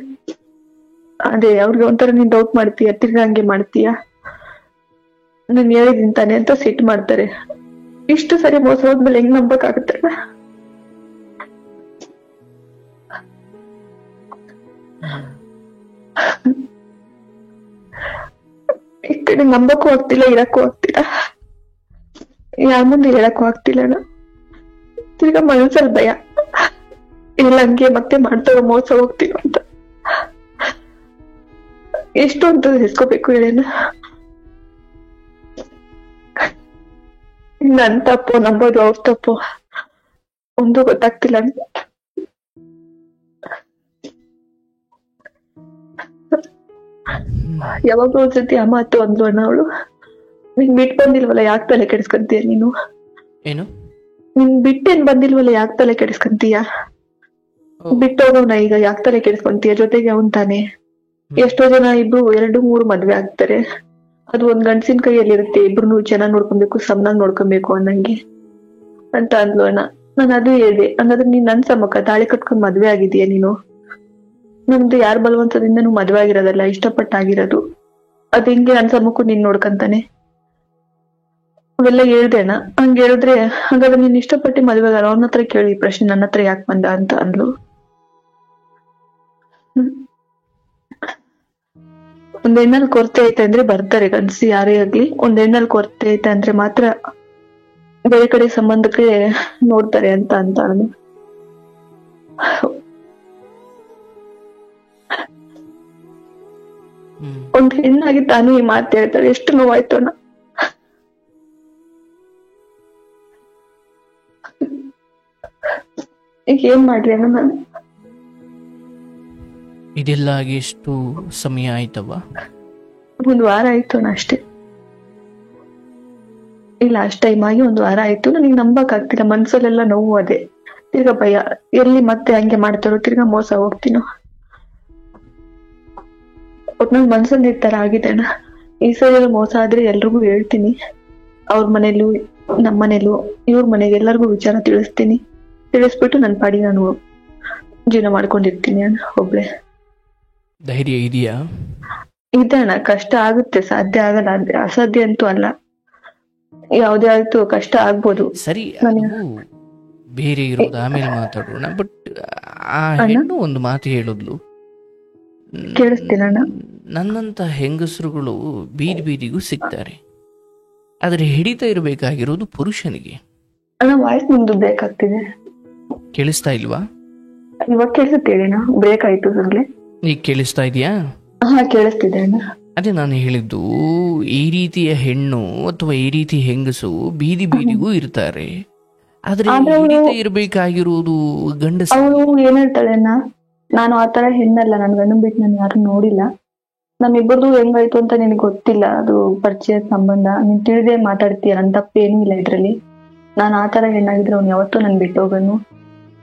ಅದೇ ಅವ್ರಿಗೆ ಒಂಥರ ನೀನ್ ಡೌಟ್ ಮಾಡ್ತೀಯ, ತಿರ್ಗಾ ಹಂಗೆ ಮಾಡ್ತೀಯ, ನಾನು ಹೇಳಿದೀನಿ ತಾನೆ ಅಂತ ಸಿಟ್ ಮಾಡ್ತಾರೆ. ಇಷ್ಟು ಸರಿ ಮೋಸ ಹೋದ್ಮೇಲೆ ಹೆಂಗ್ ನಂಬಕ್ ಆಗುತ್ತೆ? ಈ ಕಡೆ ನಂಬಕ್ಕೂ ಆಗ್ತಿಲ್ಲ, ಇರಕ್ಕೂ ಆಗ್ತಿಲ್ಲ, ಯಾರ ಮುಂದೆ ಹೇಳಕ್ಕೂ ಆಗ್ತಿಲ್ಲ ಅಣ್ಣ. ತಿರ್ಗಾ ಮನಸ್ಸಲ್ಲಿ ಭಯ, ಇಲ್ಲ ಹಂಗೆ ಮತ್ತೆ ಮಾಡ್ತಾರೋ ಮೋಸ ಹೋಗ್ತೀವಿ ಅಂತ. ಎಷ್ಟು ಅಂತ ಹೆಸ್ಕೋಬೇಕು ಹೇಳೇನ? ನನ್ ತಪ್ಪು ನಂಬೋದು ಅವ್ರ ತಪ್ಪು ಒಂದು ಗೊತ್ತಾಗ್ತಿಲ್ಲ. ಯಾವಾಗ್ಲೂ ಒಂದ್ಸತಿ ಆ ಮಾತು ಅಂದ್ಲು ಅಣ್ಣ ಅವಳು, ನಿನ್ ಬಿಟ್ಟು ಬಂದಿಲ್ವಲ್ಲ ಯಾಕೆ ತಲೆ ಕೆಡಿಸ್ಕೊಂತೀಯ ನೀನು, ಏನು ನಿನ್ ಬಿಟ್ಟೇನ್ ಬಂದಿಲ್ವಲ್ಲ ಯಾಕೆ ತಲೆ ಕೆಡಿಸ್ಕೊಂತೀಯ, ಬಿಟ್ಟೋಗವ್ನ ಈಗ ಯಾಕೆ ತಲೆ ಕೆಡಿಸ್ಕೊಂತೀಯ, ಜೊತೆಗೆ ಅವನ್ ತಾನೆ. ಎಷ್ಟೋ ಜನ ಇಬ್ರು 2-3 ಮದ್ವೆ ಆಗ್ತಾರೆ, ಅದು ಒಂದ್ ಗಂಡಸಿನ ಕೈಯಲ್ಲಿ ಇರುತ್ತೆ, ಇಬ್ರು ಚೆನ್ನಾಗ್ ನೋಡ್ಕೊಬೇಕು, ಸಮನಾಗ್ ನೋಡ್ಕೊಬೇಕು ಅನ್ನಂಗೆ ಅಂತ ಅಂದ್ಲು ಅಣ್ಣ. ನಾನು ಅದು ಹೇಳ್ದೆ, ಹಂಗಾದ್ರೆ ನೀನ್ ನನ್ ಸಮ್ಮಕ್ಕ ತಾಳಿ ಕಟ್ಕೊಂಡ್ ಮದ್ವೆ ಆಗಿದೀಯ ನೀನು, ನಮ್ದು ಯಾರ ಬಲವಂತದಿಂದನೂ ಮದ್ವೆ ಆಗಿರೋದಲ್ಲ, ಇಷ್ಟಪಟ್ಟಾಗಿರೋದು, ಅದ್ ಹೆಂಗೆ ನನ್ ಸಮ್ಮಕ್ಕೂ ನೀನ್ ನೋಡ್ಕಂತಾನೆ, ಅವೆಲ್ಲ ಹೇಳ್ದೆ ಅಣ್ಣ. ಹಂಗ ಹೇಳಿದ್ರೆ ಹಾಗಾದ್ರೆ ನೀನ್ ಇಷ್ಟಪಟ್ಟು ಮದ್ವೆ ಆಗ ಅವನ ಹತ್ರ ಕೇಳಿ ಪ್ರಶ್ನೆ, ನನ್ನ ಹತ್ರ ಯಾಕೆ ಬಂದ ಅಂತ ಅಂದ್ಲು. ಒಂದ್ ಹೆಣ್ಣಲ್ಲಿ ಕೊರತೆ ಐತೆ ಅಂದ್ರೆ ಬರ್ತಾರೆ ಗಂಡಸಿ ಯಾರೇ ಆಗ್ಲಿ, ಒಂದ್ ಹೆಣ್ಣಲ್ಲಿ ಕೊರತೆ ಐತೆ ಅಂದ್ರೆ ಮಾತ್ರ ಬೇರೆ ಕಡೆ ಸಂಬಂಧಕ್ಕೆ ನೋಡ್ತಾರೆ ಅಂತ ಅಂದ್ಲು. ಒಂದ್ ಹೆಣ್ಣಾಗಿ ತಾನು ಈ ಮಾತು ಹೇಳ್ತಾಳೆ, ಎಷ್ಟು ನೋವಾಯ್ತು ಅಣ್ಣ. ಈಗ ಏನ್ ಮಾಡ್ಲಿ ಅಣ್ಣ ನಾನು? ಇದೆಲ್ಲ ಆಗಿ ಎಷ್ಟು ಸಮಯ ಆಯ್ತವ? 1 ವಾರ ಆಯ್ತು ಅಣ್ಣ ಅಷ್ಟೇ. ಇಲ್ಲ ಅಷ್ಟ್ ಟೈಮ್ ಆಗಿ 1 ವಾರ ಆಯ್ತು. ನನಗೆ ನಂಬಕ್ ಆಗ್ತಿಲ್ಲ, ಮನ್ಸಲ್ಲೆಲ್ಲ ನೋವು, ಅದೇ ತಿರ್ಗಾ ಭಯ, ಎಲ್ಲಿ ಮತ್ತೆ ಹಂಗೆ ಮಾಡ್ತಾರೋ, ತಿರ್ಗಾ ಮೋಸ ಹೋಗ್ತೀನೋ, ಒಟ್ನಲ್ಲಿ ಮನ್ಸಲ್ಲಿ ಇರ್ತಾರ ಆಗಿದೆ ಅಣ್ಣ. ಈ ಸಲ ಮೋಸ ಆದ್ರೆ ಎಲ್ರಿಗೂ ಹೇಳ್ತೀನಿ, ಅವ್ರ ಮನೇಲೂ ನಮ್ಮ ಮನೇಲೂ ಇವ್ರ ಮನೆಗೆ ಎಲ್ಲರಿಗೂ ವಿಚಾರ ತಿಳಿಸ್ಬಿಟ್ಟು ನನ್ ಪಾಡಿ ನಾನು ಜೀವನ ಮಾಡ್ಕೊಂಡಿರ್ತೀನಿ ಅಣ್ಣ ಒಬ್ಳೆ. ಧೈರ್ಯ ಇದೆಯಾ? ಇದೆ ಅಣ್ಣ, ಕಷ್ಟ ಆಗುತ್ತೆ, ಸಾಧ್ಯ ಆಗಲ್ಲ, ಅಸಾಧ್ಯ ಅಂತೂ ಅಲ್ಲ, ಯಾವ್ದೇ ಆಯ್ತು ಕಷ್ಟ ಆಗ್ಬೋದು. ಸರಿ, ಬೇರೆ ಇರೋದು ಆಮೇಲೆ ಮಾತಾಡೋಣ. ಬಟ್ ಆ ಹೆಣ್ಣು ಒಂದು ಮಾತು ಹೇಳಿದ್ಲು, ಕೇಳಿಸ್ತಿಲ್ಲ ಅಣ್ಣ, ನನ್ನಂತ ಹೆಂಗಸರುಗಳು ಬೀದಿಗೂ ಸಿಗ್ತಾರೆ, ಆದ್ರೆ ಹಿಡಿತಾ ಇರಬೇಕಾಗಿರೋದು ಪುರುಷನಿಗೆ. ಅಣ್ಣ ವಾಯ್ಸ್ ನಿಮ್ದು ಬ್ರೇಕ್ ಆಗ್ತಿದೆ, ಕೇಳಿಸ್ತಾ ಇಲ್ವಾ? ಇವಾಗ ಕೇಳಿಸುತ್ತೆ ಹೇಳಿ, ಬ್ರೇಕ್ ಆಯ್ತು ಸಂಗ್ಲೆ. ಈಗ ಕೇಳಿಸ್ತಾ ಇದೆಯಾ? ಹಾ ಕೇಳಿಸ್ತಿದೆ ಅಣ್ಣ. ಅದೇ ನಾನು ಹೇಳಿದ್ದು, ಈ ರೀತಿಯ ಹೆಣ್ಣು ಅಥವಾ ಈ ರೀತಿ ಹೆಂಗಸು ಬೀದಿಗೂ ಇರ್ತಾರೆ, ಆದ್ರೆ ಹಿಡಿತಾ ಇರಬೇಕಾಗಿರೋದು ಗಂಡಸ. ಅವಳು ಏನ್ ಹೇಳ್ತಾಳೆ ಅಣ್ಣ, ನಾನು ಆತರ ಹೆಣ್ಣಲ್ಲ, ನನ್ ಗಂಡನ್ ಬಿಟ್ಟು ನಾನು ಯಾರು ನೋಡಿಲ್ಲ, ನಮ್ಮಿಬ್ಬರದು ಹೆಂಗಾಯ್ತು ಅಂತ ನಿನಗೆ ಗೊತ್ತಿಲ್ಲ, ಅದು ಪರಿಚಯ ಸಂಬಂಧ, ನೀನ್ ತಿಳಿದೇ ಮಾತಾಡ್ತೀಯ, ನನ್ ತಪ್ಪೇನೂ ಇಲ್ಲ ಇದ್ರಲ್ಲಿ, ನಾನು ಆ ತರ ಹೆಣ್ಣಾಗಿದ್ರೆ ಅವ್ನು ಯಾವತ್ತೂ ನನ್ ಬಿಟ್ಟೋಗನು.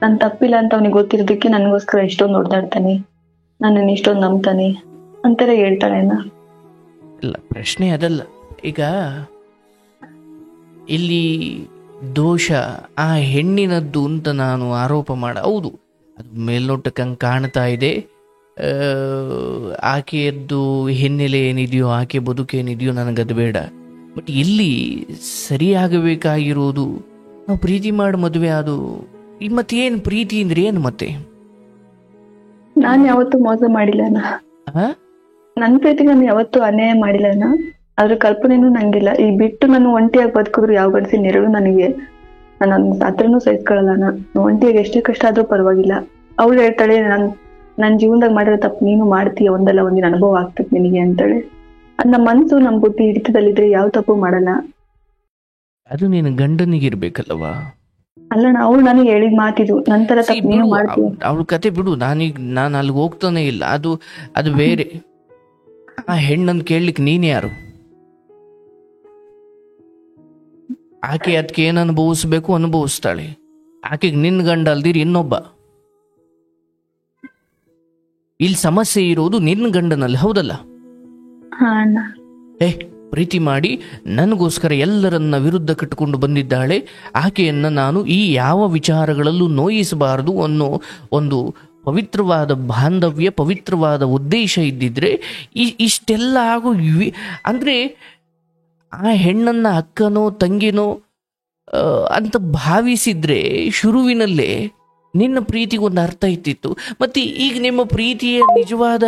ನನ್ ತಪ್ಪಿಲ್ಲ ಅಂತ ಅವ್ನಿಗೆ ಗೊತ್ತಿರೋದಕ್ಕೆ ನನ್ಗೋಸ್ಕರ ಇಷ್ಟೊಂದು ಓಡಾಡ್ತಾನೆ, ನನ್ನನ್ನು ಇಷ್ಟೊಂದು ನಂಬ್ತಾನೆ ಅಂತಾರೆ ಹೇಳ್ತಾಳೆ. ಇಲ್ಲ, ಪ್ರಶ್ನೆ ಅದಲ್ಲ. ಈಗ ಇಲ್ಲಿ ದೋಷ ಆ ಹೆಣ್ಣಿನದ್ದು ಅಂತ ನಾನು ಆರೋಪ ಹೌದು, ಅದು ಮೇಲ್ನೋಟಕ್ಕೆ ಹಂಗೆ ಕಾಣ್ತಾ ಇದೆ. ಆಕೆಯದ್ದು ಹಿನ್ನೆಲೆ ಏನಿದೆಯೋ, ಆಕೆ ಬದುಕೇನಿದೆಯೋ ನನಗದು ಬೇಡ. ಬಟ್ ಇಲ್ಲಿ ಸರಿಯಾಗಬೇಕಾಗಿರೋದು ನಾವು ಪ್ರೀತಿ ಮಾಡಿ ಮದುವೆ ಅದು. ಮತ್ತೇನು ಪ್ರೀತಿ ಅಂದ್ರೆ ಏನು? ಮತ್ತೆ ನಾನು ಯಾವತ್ತೂ ಮೋಸ ಮಾಡಿಲ್ಲ, ನನ್ನ ಪ್ರೀತಿಗೆ ನಾನು ಯಾವತ್ತೂ ಅನ್ಯಾಯ ಮಾಡಿಲ್ಲ. ಅದ್ರ ಕಲ್ಪನೆನೂ ನಂಗಿಲ್ಲ. ಈ ಬಿಟ್ಟು ನಾನು ಒಂಟಿಯಾಗಿ ಬದುಕಿದ್ರು ಯಾವ ಗಂಡಸಿ ನೆರಳು ನನಗೆ, ನಾನು ಹತ್ರನೂ ಸಹಿಸ್ಕೊಳ್ಳಲ್ಲ. ನಾನು ಒಂಟಿಯಾಗಿ ಎಷ್ಟೇ ಕಷ್ಟ ಆದ್ರೂ ಪರವಾಗಿಲ್ಲ. ಅವಳು ಹೇಳ್ತಾಳೆ, ನನ್ನ ಜೀವನದಾಗ ಮಾಡಿರೋ ತಪ್ಪು ನೀನು ಮಾಡ್ತೀಯ, ಒಂದಲ್ಲ ಒಂದಿನ ಅನುಭವ ಆಗ್ತದೆ ನಿನಗೆ ಅಂತಾಳೆ. ಅದ್ ನಮ್ಮ ಮನ್ಸು ನಮ್ಮ ಬುದ್ಧಿ ಹಿಡಿತದಲ್ಲಿದ್ರೆ ಯಾವ ತಪ್ಪು ಮಾಡಲ್ಲ. ಅದು ನೀನು ಗಂಡನಿಗಿರ್ಬೇಕಲ್ಲವಾ? ಅಲ್ಲಣ್ಣ, ಅವಳು ನನಗೆ ಹೇಳಿದ ಮಾತಿದು, ನಂತರ ತಪ್ಪು ನೀನು ಮಾಡ್ತೀಯ. ಅವಳ ಕತೆ ಬಿಡು, ನಾನು ಅಲ್ಲಿಗೆ ಹೋಗ್ತಾನೆ ಇಲ್ಲ. ಅದು ಬೇರೆ. ಆ ಹೆಣ್ಣನ್ನು ಕೇಳಲಿಕ್ಕೆ ನೀನ್ ಯಾರು? ಆಕೆ ಅದಕ್ಕೆ ಏನು ಅನುಭವಿಸ್ಬೇಕು ಅನುಭವಿಸ್ತಾಳೆ. ಆಕೆಗೆ ನಿನ್ನ ಗಂಡ ಅಲ್ದಿರಿ ಇನ್ನೊಬ್ಬ. ಇಲ್ಲಿ ಸಮಸ್ಯೆ ಇರೋದು ನಿನ್ನ ಗಂಡನಲ್ಲಿ, ಹೌದಲ್ಲ? ಪ್ರೀತಿ ಮಾಡಿ ನನಗೋಸ್ಕರ ಎಲ್ಲರನ್ನ ವಿರುದ್ಧ ಕಟ್ಟಿಕೊಂಡು ಬಂದಿದ್ದಾಳೆ. ಆಕೆಯನ್ನ ನಾನು ಈ ಯಾವ ವಿಚಾರಗಳಲ್ಲೂ ನೋಯಿಸಬಾರದು ಅನ್ನೋ ಒಂದು ಪವಿತ್ರವಾದ ಬಾಂಧವ್ಯ, ಪವಿತ್ರವಾದ ಉದ್ದೇಶ ಇದ್ದಿದ್ರೆ ಇಷ್ಟೆಲ್ಲ ಆಗೋ. ಅಂದರೆ ಆ ಹೆಣ್ಣನ್ನ ಅಕ್ಕನೋ ತಂಗಿನೋ ಅಂತ ಭಾವಿಸಿದ್ರೆ ಶುರುವಿನಲ್ಲೇ ನಿನ್ನ ಪ್ರೀತಿಗೆ ಒಂದು ಅರ್ಥ ಇತ್ತಿತ್ತು. ಮತ್ತು ಈಗ ನಿಮ್ಮ ಪ್ರೀತಿಯ ನಿಜವಾದ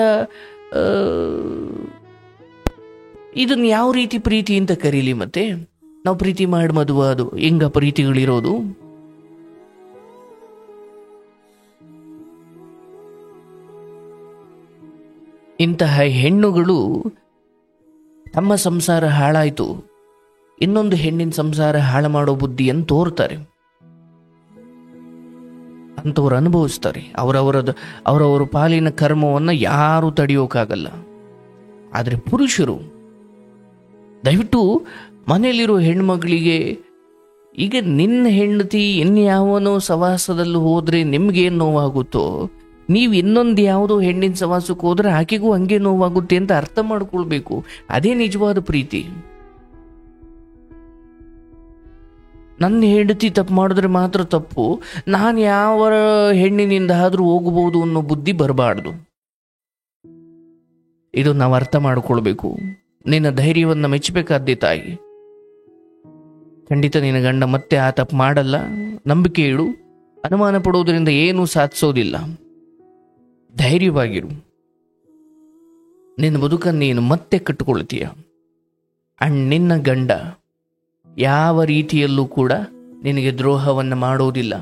ಇದನ್ನು ಯಾವ ರೀತಿ ಪ್ರೀತಿ ಅಂತ ಕರೀಲಿ? ಮತ್ತೆ ನಾವು ಪ್ರೀತಿ ಮಾಡಿ ಮದುವೆ ಅದು ಹೆಂಗ ಪ್ರೀತಿಗಳಿರೋದು? ಇಂತಹ ಹೆಣ್ಣುಗಳು ತಮ್ಮ ಸಂಸಾರ ಹಾಳಾಯಿತು, ಇನ್ನೊಂದು ಹೆಣ್ಣಿನ ಸಂಸಾರ ಹಾಳು ಮಾಡೋ ಬುದ್ಧಿಯನ್ನು ತೋರ್ತಾರೆ. ಅಂಥವ್ರು ಅನುಭವಿಸ್ತಾರೆ. ಅವರವರ ಪಾಲಿನ ಕರ್ಮವನ್ನು ಯಾರೂ ತಡೆಯೋಕ್ಕಾಗಲ್ಲ. ಆದರೆ ಪುರುಷರು ದಯವಿಟ್ಟು ಮನೆಯಲ್ಲಿರೋ ಹೆಣ್ಮಗಳಿಗೆ, ಈಗ ನಿನ್ನ ಹೆಂಡತಿ ಇನ್ಯಾವನೋ ಸವಾಸದಲ್ಲಿ ಹೋದರೆ ನಿಮ್ಗೇನು ನೋವಾಗುತ್ತೋ, ನೀವು ಇನ್ನೊಂದು ಯಾವುದೋ ಹೆಣ್ಣಿನ ಸವಾಸಕ್ಕೆ ಹೋದ್ರೆ ಆಕೆಗೂ ಹಂಗೆ ನೋವಾಗುತ್ತೆ ಅಂತ ಅರ್ಥ ಮಾಡ್ಕೊಳ್ಬೇಕು. ಅದೇ ನಿಜವಾದ ಪ್ರೀತಿ. ನನ್ನ ಹೆಂಡತಿ ತಪ್ಪು ಮಾಡಿದ್ರೆ ಮಾತ್ರ ತಪ್ಪು, ನಾನು ಯಾವ ಹೆಣ್ಣಿನಿಂದ ಆದರೂ ಹೋಗ್ಬೋದು ಅನ್ನೋ ಬುದ್ಧಿ ಬರಬಾರ್ದು. ಇದು ನಾವು ಅರ್ಥ ಮಾಡ್ಕೊಳ್ಬೇಕು. ನಿನ್ನ ಧೈರ್ಯವನ್ನು ಮೆಚ್ಚಬೇಕಾದ್ದೇ ತಾಯಿ. ಖಂಡಿತ ನಿನ್ನ ಗಂಡ ಮತ್ತೆ ಆ ತಪ್ಪು ಮಾಡಲ್ಲ. ನಂಬಿಕೆ ಇಡು. ಅನುಮಾನ ಪಡೋದ್ರಿಂದ ಏನೂ ಸಾಧಿಸೋದಿಲ್ಲ. ಧೈರ್ಯವಾಗಿರು. ನಿನ್ನ ಬದುಕನ್ನು ನೀನು ಮತ್ತೆ ಕಟ್ಟಿಕೊಳ್ತೀಯ. ಅಂಡ್ ನಿನ್ನ ಗಂಡ ಯಾವ ರೀತಿಯಲ್ಲೂ ಕೂಡ ನಿನಗೆ ದ್ರೋಹವನ್ನು ಮಾಡೋದಿಲ್ಲ.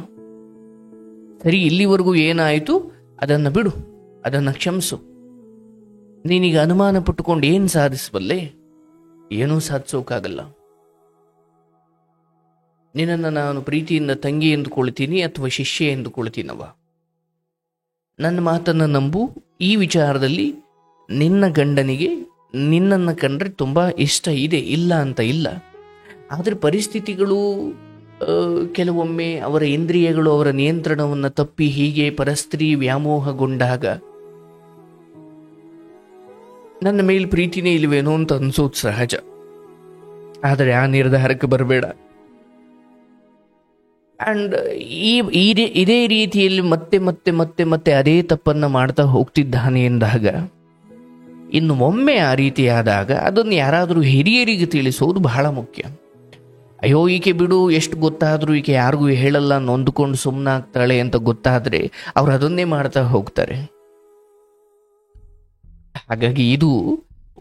ಸರಿ, ಇಲ್ಲಿವರೆಗೂ ಏನಾಯಿತು ಅದನ್ನು ಬಿಡು, ಅದನ್ನು ಕ್ಷಮಿಸು. ನೀನೀಗ ಅನುಮಾನ ಪಟ್ಟುಕೊಂಡು ಏನು ಸಾಧಿಸಬಲ್ಲೆ? ಏನೂ ಸಾಧಿಸೋಕ್ಕಾಗಲ್ಲ. ನಿನ್ನನ್ನು ನಾನು ಪ್ರೀತಿಯಿಂದ ತಂಗಿ ಎಂದುಕೊಳ್ತೀನಿ ಅಥವಾ ಶಿಷ್ಯ ಎಂದುಕೊಳ್ತೀನವ. ನನ್ನ ಮಾತನ್ನು ನಂಬು. ಈ ವಿಚಾರದಲ್ಲಿ ನಿನ್ನ ಗಂಡನಿಗೆ ನಿನ್ನನ್ನು ಕಂಡ್ರೆ ತುಂಬ ಇಷ್ಟ ಇದೆ, ಇಲ್ಲ ಅಂತ ಇಲ್ಲ. ಆದರೆ ಪರಿಸ್ಥಿತಿಗಳು ಕೆಲವೊಮ್ಮೆ ಅವರ ಇಂದ್ರಿಯಗಳು ಅವರ ನಿಯಂತ್ರಣವನ್ನು ತಪ್ಪಿ ಹೀಗೆ ಪರಸ್ತ್ರೀ ವ್ಯಾಮೋಹಗೊಂಡಾಗ ನನ್ನ ಮೇಲೆ ಪ್ರೀತಿನೇ ಇಲ್ವೇನೋ ಅಂತ ಅನ್ಸೋದು ಸಹಜ. ಆದರೆ ಆ ನಿರ್ಧಾರಕ್ಕೆ ಬರಬೇಡ. ಆ್ಯಂಡ್ ಇದೇ ರೀತಿಯಲ್ಲಿ ಮತ್ತೆ ಮತ್ತೆ ಮತ್ತೆ ಮತ್ತೆ ಅದೇ ತಪ್ಪನ್ನು ಮಾಡ್ತಾ ಹೋಗ್ತಿದ್ದಾನೆ ಎಂದಾಗ, ಇನ್ನು ಒಮ್ಮೆ ಆ ರೀತಿಯಾದಾಗ ಅದನ್ನು ಯಾರಾದರೂ ಹಿರಿಯರಿಗೆ ತಿಳಿಸೋದು ಬಹಳ ಮುಖ್ಯ. ಅಯ್ಯೋ ಈಕೆ ಬಿಡು, ಎಷ್ಟು ಗೊತ್ತಾದರೂ ಈಕೆ ಯಾರಿಗೂ ಹೇಳಲ್ಲ, ನೊಂದುಕೊಂಡು ಸುಮ್ಮನಾಗ್ತಾಳೆ ಅಂತ ಗೊತ್ತಾದರೆ ಅವ್ರು ಅದನ್ನೇ ಮಾಡ್ತಾ ಹೋಗ್ತಾರೆ. ಹಾಗಾಗಿ ಇದು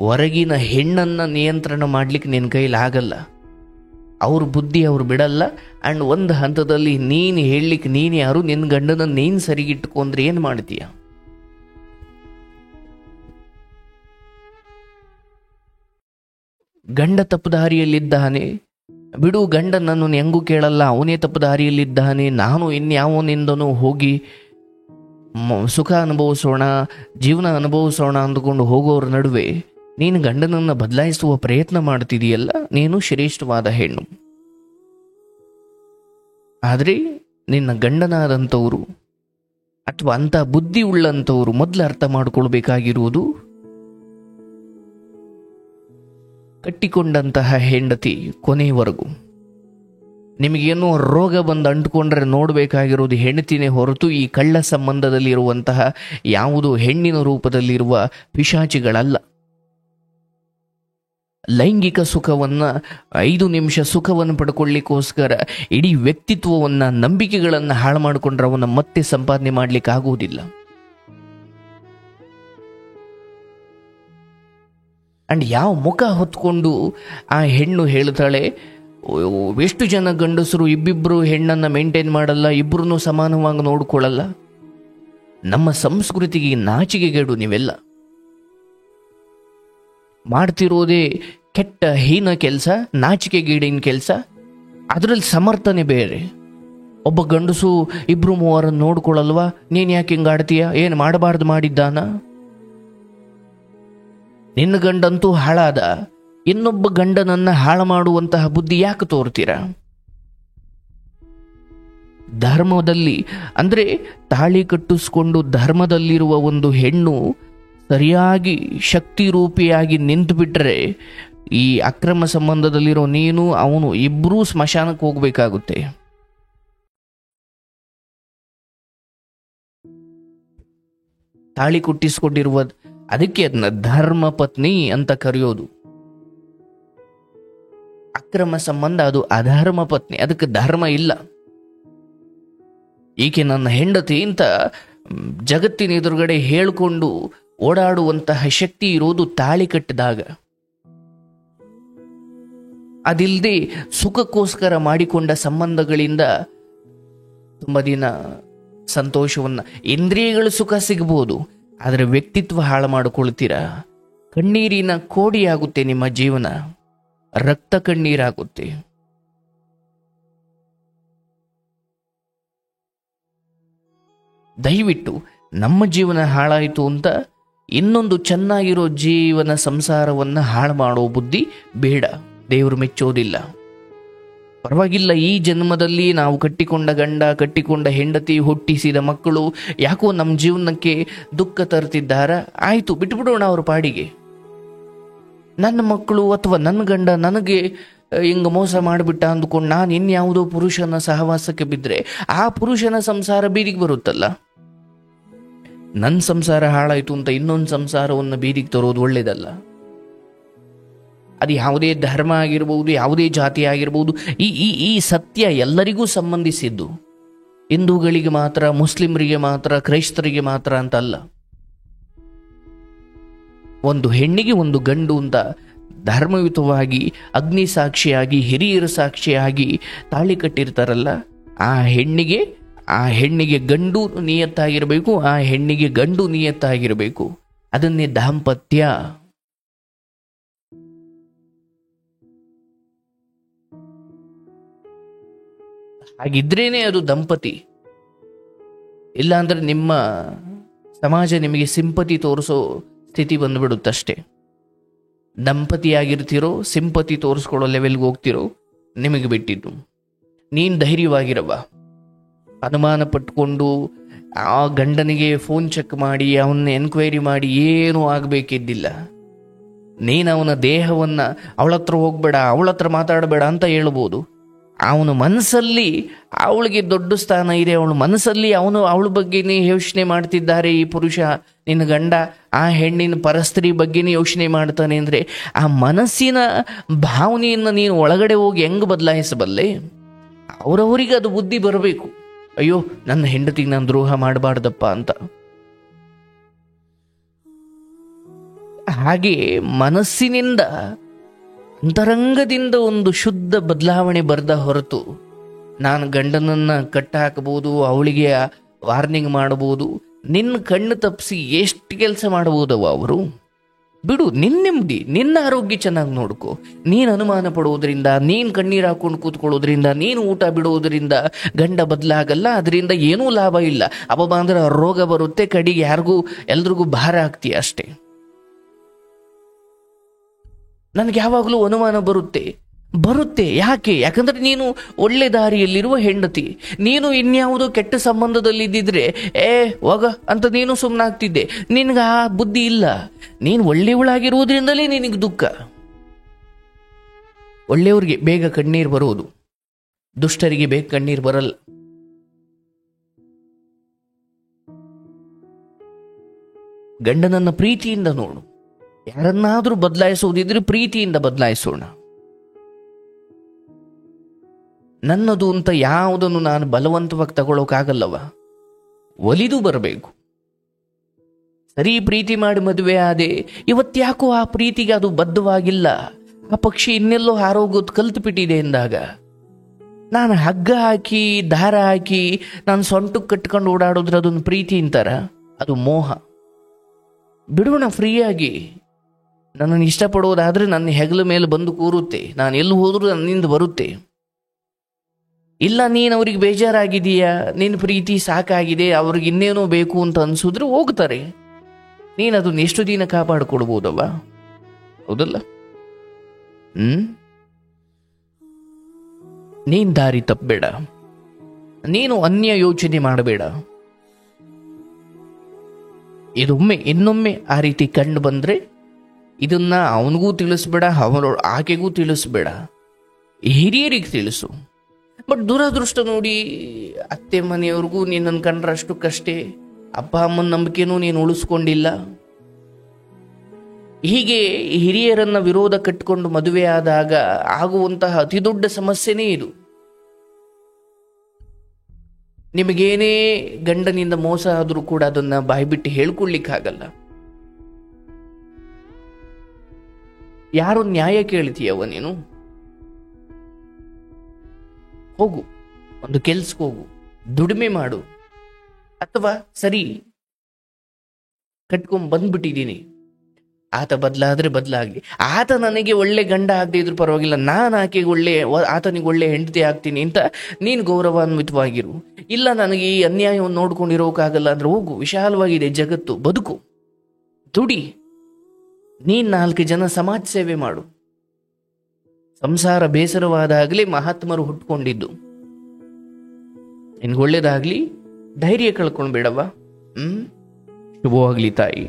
ಹೊರಗಿನ ಹೆಣ್ಣನ್ನು ನಿಯಂತ್ರಣ ಮಾಡಲಿಕ್ಕೆ ನಿನ್ನ ಕೈಲಿ ಆಗಲ್ಲ. ಅವ್ರ ಬುದ್ಧಿ ಅವ್ರು ಬಿಡಲ್ಲ. ಆ್ಯಂಡ್ ಒಂದು ಹಂತದಲ್ಲಿ ನೀನು ಹೇಳಲಿಕ್ಕೆ ನೀನು ಯಾರು? ನಿನ್ನ ಗಂಡನ ನೀನು ಸರಿಗಿಟ್ಟುಕೊಂಡ್ರೆ ಏನು ಮಾಡ್ತೀಯ? ಗಂಡ ತಪ್ಪು ದಾರಿಯಲ್ಲಿದ್ದಾನೆ ಬಿಡು, ಗಂಡ ನನ್ನನ್ನು ಹೆಂಗೂ ಕೇಳಲ್ಲ, ಅವನೇ ತಪ್ಪು ದಾರಿಯಲ್ಲಿದ್ದಾನೆ, ನಾನು ಇನ್ಯಾವನಿಂದನೂ ಹೋಗಿ ಸುಖ ಅನುಭವಿಸೋಣ, ಜೀವನ ಅನುಭವಿಸೋಣ ಅಂದುಕೊಂಡು ಹೋಗೋರ ನಡುವೆ ನೀನು ಗಂಡನನ್ನು ಬದಲಾಯಿಸುವ ಪ್ರಯತ್ನ ಮಾಡ್ತಿದೆಯಲ್ಲ, ನೀನು ಶ್ರೇಷ್ಠವಾದ ಹೆಣ್ಣು. ಆದರೆ ನಿನ್ನ ಗಂಡನಾದಂಥವರು ಅಥವಾ ಅಂಥ ಬುದ್ಧಿ ಉಳ್ಳಂಥವರು ಮೊದಲು ಅರ್ಥ ಮಾಡಿಕೊಳ್ಬೇಕಾಗಿರುವುದು, ಕಟ್ಟಿಕೊಂಡಂತಹ ಹೆಂಡತಿ ಕೊನೆಯವರೆಗೂ ನಿಮಗೇನೋ ರೋಗ ಬಂದು ಅಂಟುಕೊಂಡ್ರೆ ನೋಡಬೇಕಾಗಿರೋದು ಹೆಂಡತಿನೇ ಹೊರತು ಈ ಕಳ್ಳ ಸಂಬಂಧದಲ್ಲಿರುವಂತಹ ಯಾವುದೋ ಹೆಣ್ಣಿನ ರೂಪದಲ್ಲಿರುವ ಪಿಶಾಚಿಗಳಲ್ಲ. ಲೈಂಗಿಕ ಸುಖವನ್ನ 5 ನಿಮಿಷ ಸುಖವನ್ನು ಪಡ್ಕೊಳ್ಳಿಕ್ಕೋಸ್ಕರ ಇಡೀ ವ್ಯಕ್ತಿತ್ವವನ್ನ, ನಂಬಿಕೆಗಳನ್ನು ಹಾಳು ಮಾಡಿಕೊಂಡ್ರೆ ಅವನ್ನ ಮತ್ತೆ ಸಂಪಾದನೆ ಮಾಡ್ಲಿಕ್ಕೆ ಆಗುವುದಿಲ್ಲ. ಅಂಡ್ ಯಾವ ಮುಖ ಹೊತ್ಕೊಂಡು ಆ ಹೆಣ್ಣು ಹೇಳ್ತಾಳೆ, ಎಷ್ಟು ಜನ ಗಂಡಸರು ಇಬ್ಬಿಬ್ರು ಹೆಣ್ಣನ್ನ ಮೇಂಟೈನ್ ಮಾಡಲ್ಲ, ಇಬ್ಬರನ್ನು ಸಮಾನವಾಗಿ ನೋಡ್ಕೊಳ್ಳಲ್ಲ. ನಮ್ಮ ಸಂಸ್ಕೃತಿಗೆ ನಾಚಿಕೆಗೇಡು. ನೀವೆಲ್ಲ ಮಾಡ್ತಿರೋದೇ ಕೆಟ್ಟ ಹೀನ ಕೆಲಸ, ನಾಚಿಕೆಗೇಡಿನ ಕೆಲಸ. ಅದರಲ್ಲಿ ಸಮರ್ಥನೆ ಬೇರೆ. ಒಬ್ಬ ಗಂಡಸು 2-3 ನೋಡ್ಕೊಳ್ಳಲ್ವಾ, ನೀನ್ ಯಾಕೆ ಹಿಂಗ ಆಡ್ತೀಯ, ಏನು ಮಾಡಬಾರ್ದು ಮಾಡಿದ್ದಾನ? ನಿನ್ನ ಗಂಡಂತೂ ಹಾಳಾದ, ಇನ್ನೊಬ್ಬ ಗಂಡನನ್ನ ಹಾಳು ಮಾಡುವಂತಹ ಬುದ್ಧಿ ಯಾಕೆ ತೋರ್ತೀರ? ಧರ್ಮದಲ್ಲಿ ಅಂದ್ರೆ ತಾಳಿ ಕಟ್ಟಿಸ್ಕೊಂಡು ಧರ್ಮದಲ್ಲಿರುವ ಒಂದು ಹೆಣ್ಣು ಸರಿಯಾಗಿ ಶಕ್ತಿ ರೂಪಿಯಾಗಿ ನಿಂತು ಬಿಟ್ರೆ ಈ ಅಕ್ರಮ ಸಂಬಂಧದಲ್ಲಿರೋ ನೀನು ಅವನು ಇಬ್ಬರೂ ಸ್ಮಶಾನಕ್ಕೆ ಹೋಗ್ಬೇಕಾಗುತ್ತೆ. ತಾಳಿ ಕೊಟ್ಟಿಸ್ಕೊಂಡಿರುವ ಅದಕ್ಕೆ ಅದನ್ನ ಧರ್ಮ ಪತ್ನಿ ಅಂತ ಕರೆಯೋದು. ಅಕ್ರಮ ಸಂಬಂಧ ಅದು ಅಧರ್ಮ ಪತ್ನಿ, ಅದಕ್ಕೆ ಧರ್ಮ ಇಲ್ಲ. ಈಕೆ ನನ್ನ ಹೆಂಡತಿ ಅಂತ ಜಗತ್ತಿನ ಎದುರುಗಡೆ ಹೇಳಿಕೊಂಡು ಓಡಾಡುವಂತಹ ಶಕ್ತಿ ಇರೋದು ತಾಳಿ ಕಟ್ಟಿದಾಗ. ಅದಿಲ್ಲದೆ ಸುಖಕ್ಕೋಸ್ಕರ ಮಾಡಿಕೊಂಡ ಸಂಬಂಧಗಳಿಂದ ತುಂಬ ದಿನ ಸಂತೋಷವನ್ನ, ಇಂದ್ರಿಯಗಳ ಸುಖ ಸಿಗಬಹುದು, ಆದರೆ ವ್ಯಕ್ತಿತ್ವ ಹಾಳು ಮಾಡಿಕೊಳ್ತೀರಾ. ಕಣ್ಣೀರಿನ ಕೋಡಿಯಾಗುತ್ತೆ ನಿಮ್ಮ ಜೀವನ, ರಕ್ತ ಕಣ್ಣೀರಾಗುತ್ತೆ. ದಯವಿಟ್ಟು ನಮ್ಮ ಜೀವನ ಹಾಳಾಯಿತು ಅಂತ ಇನ್ನೊಂದು ಚೆನ್ನಾಗಿರೋ ಜೀವನ ಸಂಸಾರವನ್ನ ಹಾಳು ಮಾಡೋ ಬುದ್ಧಿ ಬೇಡ. ದೇವರು ಮೆಚ್ಚೋದಿಲ್ಲ. ಪರವಾಗಿಲ್ಲ, ಈ ಜನ್ಮದಲ್ಲಿ ನಾವು ಕಟ್ಟಿಕೊಂಡ ಗಂಡ, ಕಟ್ಟಿಕೊಂಡ ಹೆಂಡತಿ, ಹುಟ್ಟಿಸಿದ ಮಕ್ಕಳು ಯಾಕೋ ನಮ್ಮ ಜೀವನಕ್ಕೆ ದುಃಖ ತರ್ತಿದ್ದಾರ, ಆಯ್ತು ಬಿಟ್ಬಿಡೋಣ ಅವ್ರ ಪಾಡಿಗೆ. ನನ್ನ ಮಕ್ಕಳು ಅಥವಾ ನನ್ನ ಗಂಡ ನನಗೆ ಹಿಂಗ ಮೋಸ ಮಾಡಿಬಿಟ್ಟ ಅಂದ್ಕೊಂಡು ನಾನು ಇನ್ಯಾವುದೋ ಪುರುಷನ ಸಹವಾಸಕ್ಕೆ ಬಿದ್ದರೆ ಆ ಪುರುಷನ ಸಂಸಾರ ಬೀದಿಗೆ ಬರುತ್ತಲ್ಲ. ನನ್ನ ಸಂಸಾರ ಹಾಳಾಯ್ತು ಅಂತ ಇನ್ನೊಂದು ಸಂಸಾರವನ್ನು ಬೀದಿಗೆ ತರೋದು ಒಳ್ಳೇದಲ್ಲ. ಅದು ಯಾವುದೇ ಧರ್ಮ ಆಗಿರ್ಬೋದು, ಯಾವುದೇ ಜಾತಿ ಆಗಿರ್ಬೋದು, ಈ ಸತ್ಯ ಎಲ್ಲರಿಗೂ ಸಂಬಂಧಿಸಿದ್ದು. ಹಿಂದೂಗಳಿಗೆ ಮಾತ್ರ, ಮುಸ್ಲಿಮರಿಗೆ ಮಾತ್ರ, ಕ್ರೈಸ್ತರಿಗೆ ಮಾತ್ರ ಅಂತಲ್ಲ. ಒಂದು ಹೆಣ್ಣಿಗೆ ಒಂದು ಗಂಡು ಅಂತ ಧರ್ಮಯುತವಾಗಿ ಅಗ್ನಿ ಸಾಕ್ಷಿಯಾಗಿ, ಹಿರಿಯರ ಸಾಕ್ಷಿಯಾಗಿ ತಾಳಿ ಕಟ್ಟಿರ್ತಾರಲ್ಲ, ಆ ಹೆಣ್ಣಿಗೆ ಗಂಡು ನಿಯತ್ತಾಗಿರಬೇಕು, ಆ ಹೆಣ್ಣಿಗೆ ಗಂಡು ನಿಯತ್ತಾಗಿರಬೇಕು. ಅದನ್ನೇ ದಾಂಪತ್ಯ. ಹಾಗಿದ್ರೇನೆ ಅದು ದಂಪತಿ. ಇಲ್ಲ ಅಂದ್ರೆ ನಿಮ್ಮ ಸಮಾಜ ನಿಮಗೆ ಸಿಂಪತಿ ತೋರಿಸೋ ಸ್ಥಿತಿ ಬಂದ್ಬಿಡುತ್ತಷ್ಟೇ. ದಂಪತಿಯಾಗಿರ್ತಿರೋ, ಸಿಂಪತಿ ತೋರಿಸ್ಕೊಳ್ಳೋ ಲೆವೆಲ್ಗೆ ಹೋಗ್ತಿರೋ ನಿಮಗೆ ಬಿಟ್ಟಿದ್ದು. ನೀನು ಧೈರ್ಯವಾಗಿರವ. ಅನುಮಾನ ಪಟ್ಕೊಂಡು ಆ ಗಂಡನಿಗೆ ಫೋನ್ ಚೆಕ್ ಮಾಡಿ ಅವನ್ನ ಎನ್ಕ್ವೈರಿ ಮಾಡಿ ಏನೂ ಆಗಬೇಕಿದ್ದಿಲ್ಲ. ನೀನು ಅವನ ದೇಹವನ್ನ ಅವಳ ಹತ್ರ ಹೋಗ್ಬೇಡ, ಅವಳ ಹತ್ರ ಮಾತಾಡಬೇಡ ಅಂತ ಹೇಳ್ಬೋದು. ಅವನ ಮನಸ್ಸಲ್ಲಿ ಅವಳಿಗೆ ದೊಡ್ಡ ಸ್ಥಾನ ಇದೆ, ಅವಳ ಮನಸ್ಸಲ್ಲಿ ಅವಳ ಬಗ್ಗೆನೇ ಯೋಚನೆ ಮಾಡ್ತಿದ್ದಾರೆ ಈ ಪುರುಷ, ನಿನ್ನ ಗಂಡ ಆ ಹೆಣ್ಣಿನ ಪರಸ್ತ್ರೀ ಬಗ್ಗೆನೇ ಯೋಚನೆ ಮಾಡ್ತಾನೆ ಅಂದರೆ ಆ ಮನಸ್ಸಿನ ಭಾವನೆಯನ್ನು ನೀನು ಒಳಗಡೆ ಹೋಗಿ ಹೆಂಗೆ ಬದಲಾಯಿಸಬಲ್ಲೆ? ಅವರವರಿಗೆ ಅದು ಬುದ್ಧಿ ಬರಬೇಕು. ಅಯ್ಯೋ, ನನ್ನ ಹೆಂಡತಿಗೆ ನಾನು ದ್ರೋಹ ಮಾಡಬಾರ್ದಪ್ಪ ಅಂತ. ಹಾಗೆ ಮನಸ್ಸಿನಿಂದ, ಅಂತರಂಗದಿಂದ ಒಂದು ಶುದ್ಧ ಬದಲಾವಣೆ ಬರದ ಹೊರತು ನಾನು ಗಂಡನನ್ನ ಕಟ್ಟ ಹಾಕಬಹುದು, ಅವಳಿಗೆ ವಾರ್ನಿಂಗ್ ಮಾಡಬಹುದು, ನಿನ್ನ ಕಣ್ಣು ತಪ್ಪಿಸಿ ಎಷ್ಟು ಕೆಲಸ ಮಾಡಬಹುದವ ಅವರು. ಬಿಡು, ನಿನ್ನ ನೆಮ್ಮದಿ, ನಿನ್ನ ಆರೋಗ್ಯ ಚೆನ್ನಾಗಿ ನೋಡ್ಕೊ. ನೀನು ಅನುಮಾನ ಪಡೋದ್ರಿಂದ, ನೀನು ಕಣ್ಣೀರು ಹಾಕೊಂಡು ಕೂತ್ಕೊಳ್ಳೋದ್ರಿಂದ, ನೀನು ಊಟ ಬಿಡೋದ್ರಿಂದ ಗಂಡ ಬದಲಾಗಲ್ಲ. ಅದರಿಂದ ಏನೂ ಲಾಭ ಇಲ್ಲ. ಅಬ್ಬ ಅಂದ್ರೆ ರೋಗ ಬರುತ್ತೆ, ಕಡೆಗೆ ಎಲ್ರಿಗೂ ಭಾರ ಆಗ್ತೀಯ ಅಷ್ಟೇ. ನನಗೆ ಯಾವಾಗಲೂ ಅನುಮಾನ ಬರುತ್ತೆ, ಬರುತ್ತೆ. ಯಾಕೆ? ಯಾಕಂದ್ರೆ ನೀನು ಒಳ್ಳೆ ದಾರಿಯಲ್ಲಿರುವ ಹೆಂಡತಿ. ನೀನು ಇನ್ಯಾವುದೋ ಕೆಟ್ಟ ಸಂಬಂಧದಲ್ಲಿದ್ದಿದ್ರೆ ಹೋಗ ಅಂತ ನೀನು ಸುಮ್ಮನಾಗ್ತಿದ್ದೆ. ನಿನಗೆ ಆ ಬುದ್ಧಿ ಇಲ್ಲ. ನೀನು ಒಳ್ಳೆಯವಳಾಗಿರುವುದರಿಂದಲೇ ನಿನಗೆ ದುಃಖ. ಒಳ್ಳೆಯವರಿಗೆ ಬೇಗ ಕಣ್ಣೀರು ಬರುವುದು, ದುಷ್ಟರಿಗೆ ಬೇಗ ಕಣ್ಣೀರು ಬರಲ್ಲ. ಗಂಡನನ್ನ ಪ್ರೀತಿಯಿಂದ ನೋಡು. ಯಾರನ್ನಾದ್ರೂ ಬದಲಾಯಿಸುವುದಿದ್ರೆ ಪ್ರೀತಿಯಿಂದ ಬದಲಾಯಿಸೋಣ. ನನ್ನದು ಅಂತ ಯಾವುದನ್ನು ನಾನು ಬಲವಂತವಾಗಿ ತಗೊಳ್ಳೋಕಾಗಲ್ಲವ, ಒಲಿದು ಬರಬೇಕು. ಸರಿ, ಪ್ರೀತಿ ಮಾಡಿ ಮದುವೆ ಆದೆ, ಇವತ್ತ್ಯಾಕೋ ಆ ಪ್ರೀತಿಗೆ ಅದು ಬದ್ಧವಾಗಿಲ್ಲ, ಆ ಪಕ್ಷಿ ಇನ್ನೆಲ್ಲೋ ಹಾರೋಗೋದು ಕಲ್ತು ಬಿಟ್ಟಿದೆ ಎಂದಾಗ ನಾನು ಹಗ್ಗ ಹಾಕಿ ದಾರ ಹಾಕಿ ನಾನು ಸೊಂಟಕ್ಕೆ ಕಟ್ಕೊಂಡು ಓಡಾಡೋದ್ರೆ ಅದೊಂದು ಪ್ರೀತಿ ಅಂತಾರ? ಅದು ಮೋಹ. ಬಿಡೋಣ ಫ್ರೀಯಾಗಿ. ನನ್ನನ್ನು ಇಷ್ಟಪಡೋದಾದ್ರೆ ನನ್ನ ಹೆಗಲ ಮೇಲೆ ಬಂದು ಕೂರುತ್ತೆ, ನಾನು ಎಲ್ಲಿ ಹೋದ್ರೂ ನನ್ನಿಂದ ಬರುತ್ತೆ. ಇಲ್ಲ, ನೀನು ಅವ್ರಿಗೆ ಬೇಜಾರಾಗಿದೀಯಾ, ನಿನ್ನ ಪ್ರೀತಿ ಸಾಕಾಗಿದೆ, ಅವ್ರಿಗೆ ಇನ್ನೇನೋ ಬೇಕು ಅಂತ ಅನ್ಸಿದ್ರೆ ಹೋಗ್ತಾರೆ. ನೀನು ಅದನ್ನ ಎಷ್ಟು ದಿನ ಕಾಪಾಡಿಕೊಡ್ಬೋದವ? ಹೌದಲ್ಲ? ನೀನ್ ದಾರಿ ತಪ್ಪಬೇಡ, ನೀನು ಅನ್ಯ ಯೋಚನೆ ಮಾಡಬೇಡ. ಇದೊಮ್ಮೆ ಇನ್ನೊಮ್ಮೆ ಆ ರೀತಿ ಕಂಡು ಬಂದ್ರೆ ಇದನ್ನ ಅವನಿಗೂ ತಿಳಿಸ್ಬೇಡ, ಆಕೆಗೂ ತಿಳಿಸ್ಬೇಡ, ಹಿರಿಯರಿಗೆ ತಿಳಿಸು. ಬಟ್ ದುರದೃಷ್ಟ ನೋಡಿ, ಅತ್ತೆ ಮನೆಯವ್ರಿಗೂ ನೀನನ್ನು ಕಂಡ್ರೆ ಅಷ್ಟಕ್ಕಷ್ಟೇ, ಅಪ್ಪ ಅಮ್ಮನ ನಂಬಿಕೆನೂ ನೀನು ಉಳಿಸ್ಕೊಂಡಿಲ್ಲ. ಹೀಗೆ ಹಿರಿಯರನ್ನ ವಿರೋಧ ಕಟ್ಟಿಕೊಂಡು ಮದುವೆ ಆದಾಗ ಆಗುವಂತಹ ಅತಿ ದೊಡ್ಡ ಸಮಸ್ಯೆನೇ ಇದು. ನಿಮಗೇನೇ ಗಂಡನಿಂದ ಮೋಸ ಆದರೂ ಕೂಡ ಅದನ್ನ ಬಾಯ್ಬಿಟ್ಟು ಹೇಳ್ಕೊಳ್ಲಿಕ್ಕಾಗಲ್ಲ. ಯಾರು ನ್ಯಾಯ ಕೇಳ್ತೀಯವ ನೀನು? ಹೋಗು, ಒಂದು ಕೆಲ್ಸಕ್ಕೆ ಹೋಗು, ದುಡಿಮೆ ಮಾಡು. ಅಥವಾ ಸರಿ, ಕಟ್ಕೊಂಡ್ ಬಂದ್ಬಿಟ್ಟಿದ್ದೀನಿ, ಆತ ಬದಲಾದ್ರೆ ಬದಲಾಗ್ಲಿ, ಆತ ನನಗೆ ಒಳ್ಳೆ ಗಂಡ ಆಗದೆ ಇದ್ರು ಪರವಾಗಿಲ್ಲ, ನಾನು ಆಕೆಗೆ ಆತನಿಗೆ ಒಳ್ಳೆ ಹೆಂಡತಿ ಆಗ್ತೀನಿ ಅಂತ ನೀನು ಗೌರವಾನ್ವಿತವಾಗಿರು. ಇಲ್ಲ, ನನಗೆ ಈ ಅನ್ಯಾಯವನ್ನು ನೋಡ್ಕೊಂಡಿರೋಕ್ಕಾಗಲ್ಲ ಅಂದ್ರೆ ಹೋಗು, ವಿಶಾಲವಾಗಿದೆ ಜಗತ್ತು, ಬದುಕು, ದುಡಿ, ನೀನ್ 4 ಜನ ಸಮಾಜ ಸೇವೆ ಮಾಡು. ಸಂಸಾರ ಬೇಸರವಾದಾಗಲೇ ಮಹಾತ್ಮರು ಹುಟ್ಕೊಂಡಿದ್ದು. ನಿನ್ಗೊಳ್ಳೇದಾಗ್ಲಿ, ಧೈರ್ಯ ಕಳ್ಕೊಂಡ್ಬೇಡವ. ಶುಭವಾಗ್ಲಿ ತಾಯಿ.